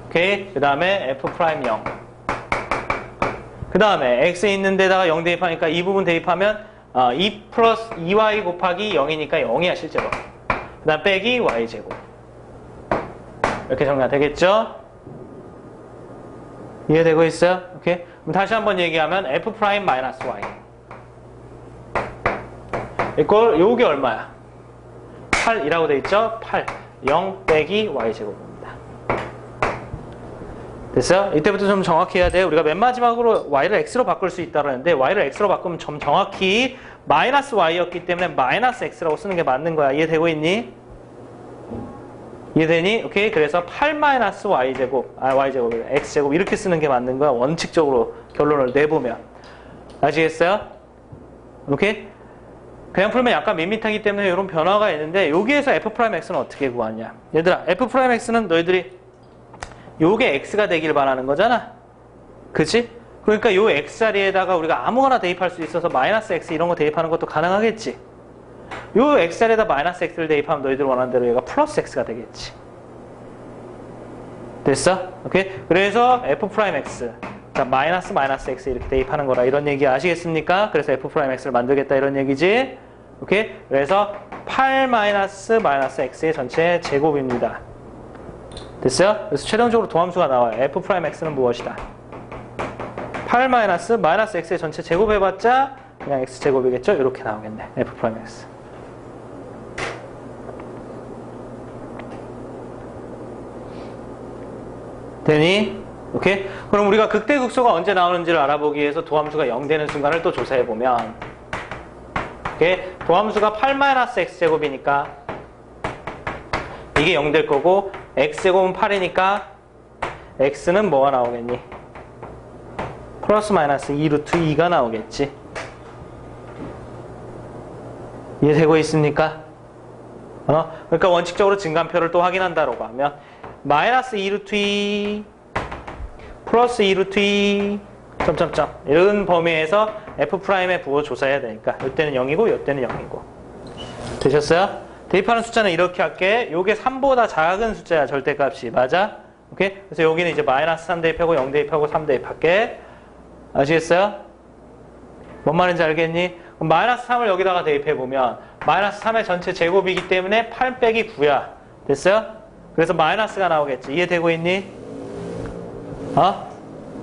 오케이? 그 다음에 f' 0. 그 다음에 x에 있는 데다가 0 대입하니까 이 부분 대입하면 2 플러스 2y 곱하기 0이니까 0이야 실제로. 그 다음 빼기 y제곱. 이렇게 정리가 되겠죠? 이해되고 있어요? 오케이? 그럼 다시 한번 얘기하면 f'-y 이꼴 요게 얼마야? 8이라고 돼 있죠? 8. 0 빼기 y제곱입니다. 됐어요? 이때부터 좀 정확히 해야 돼요. 우리가 맨 마지막으로 y를 x로 바꿀 수 있다는데 y를 x로 바꾸면 좀 정확히 마이너스 y였기 때문에 마이너스 x라고 쓰는 게 맞는 거야. 이해되고 있니? 이해되니? 오케이. 그래서 8 마이너스 y제곱, y제곱, x제곱 이렇게 쓰는 게 맞는 거야. 원칙적으로 결론을 내보면. 아시겠어요? 오케이? 그냥 풀면 약간 밋밋하기 때문에 이런 변화가 있는데 여기에서 f'x는 어떻게 구하냐? 얘들아, f'x는 너희들이 요게 x가 되길 바라는 거잖아. 그치? 그러니까 요 x 자리에다가 우리가 아무거나 대입할 수 있어서 마이너스 x 이런 거 대입하는 것도 가능하겠지. 요 x 자리에다 마이너스 x를 대입하면 너희들 원하는 대로 얘가 플러스 x가 되겠지. 됐어? 오케이? 그래서 f'x 자, 마이너스 x 이렇게 대입하는 거라 이런 얘기 아시겠습니까? 그래서 f'x를 만들겠다 이런 얘기지. 오케이? 그래서 8 마이너스 x의 전체 제곱입니다. 됐어요? 그래서 최종적으로 도함수가 나와요. f'x는 무엇이다? 8 마이너스 x의 전체 제곱해봤자 그냥 x제곱이겠죠? 이렇게 나오겠네. f'x. 되니? 오케이? 그럼 우리가 극대극소가 언제 나오는지를 알아보기 위해서 도함수가 0 되는 순간을 또 조사해보면 오케이? 도함수가 8 x제곱이니까 이게 0 될 거고 x제곱은 8이니까 x는 뭐가 나오겠니? 플러스 마이너스 2루트 2가 나오겠지. 이해되고 있습니까? 그러니까 원칙적으로 증간표를 또 확인한다라고 하면 마이너스 2루트 2 플러스 2루트 2 점점점 이런 범위에서 f'의 부호 조사해야 되니까 이때는 0이고 이때는 0이고 되셨어요? 대입하는 숫자는 이렇게 할게. 요게 3보다 작은 숫자야 절대값이. 맞아? 오케이? 그래서 여기는 이제 마이너스 3 대입하고 0 대입하고 3 대입할게. 아시겠어요? 뭔 말인지 알겠니? 그럼 마이너스 3을 여기다가 대입해보면 마이너스 3의 전체 제곱이기 때문에 8 빼기 9야. 됐어요? 그래서 마이너스가 나오겠지. 이해되고 있니?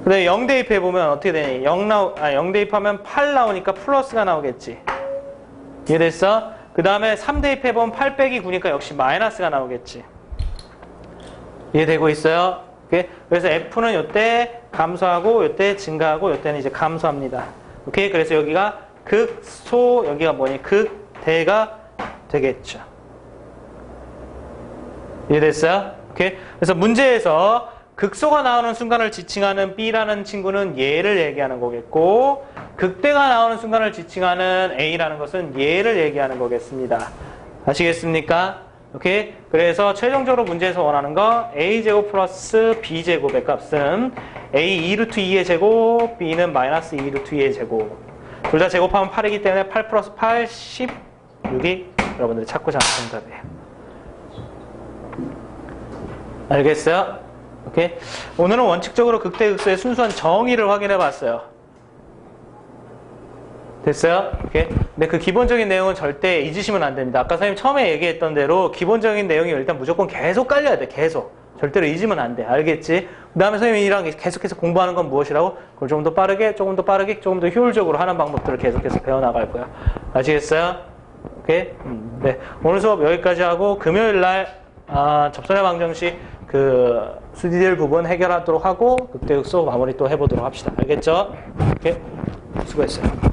근데 0 대입해보면 어떻게 되니? 0 대입하면 8 나오니까 플러스가 나오겠지. 이해됐어? 그 다음에 3 대입해보면 8 빼기 9니까 역시 마이너스가 나오겠지. 이해되고 있어요? 오케이? 그래서 F는 요때 감소하고 요때 증가하고 요때는 이제 감소합니다. 오케이? 그래서 여기가 극소, 여기가 뭐니? 극대가 되겠죠. 이해됐어요? 오케이? 그래서 문제에서 극소가 나오는 순간을 지칭하는 B라는 친구는 얘를 얘기하는 거겠고 극대가 나오는 순간을 지칭하는 A라는 것은 얘를 얘기하는 거겠습니다. 아시겠습니까? 오케이? 그래서 최종적으로 문제에서 원하는 거 A제곱 플러스 B제곱의 값은 A 2루트 2의 제곱, B는 마이너스 2루트 2의 제곱. 둘 다 제곱하면 8이기 때문에 8 플러스 8, 16이 여러분들이 찾고자 하는 정답이에요. 알겠어요? 오케이? 오늘은 원칙적으로 극대극소의 순수한 정의를 확인해 봤어요. 됐어요? 오케이? 근데 그 기본적인 내용은 절대 잊으시면 안 됩니다. 아까 선생님 처음에 얘기했던 대로 기본적인 내용이 일단 무조건 계속 깔려야 돼. 계속. 절대로 잊으면 안 돼. 알겠지? 그 다음에 선생님이랑 계속해서 공부하는 건 무엇이라고? 그걸 조금 더 빠르게, 조금 더 빠르게, 조금 더 효율적으로 하는 방법들을 계속해서 배워나갈 거야. 아시겠어요? 오케이? 네. 오늘 수업 여기까지 하고 금요일 날 접선의 방정식 수디들 부분 해결하도록 하고 극대극소 마무리 또 해보도록 합시다. 알겠죠? 오케이? 수고했어요.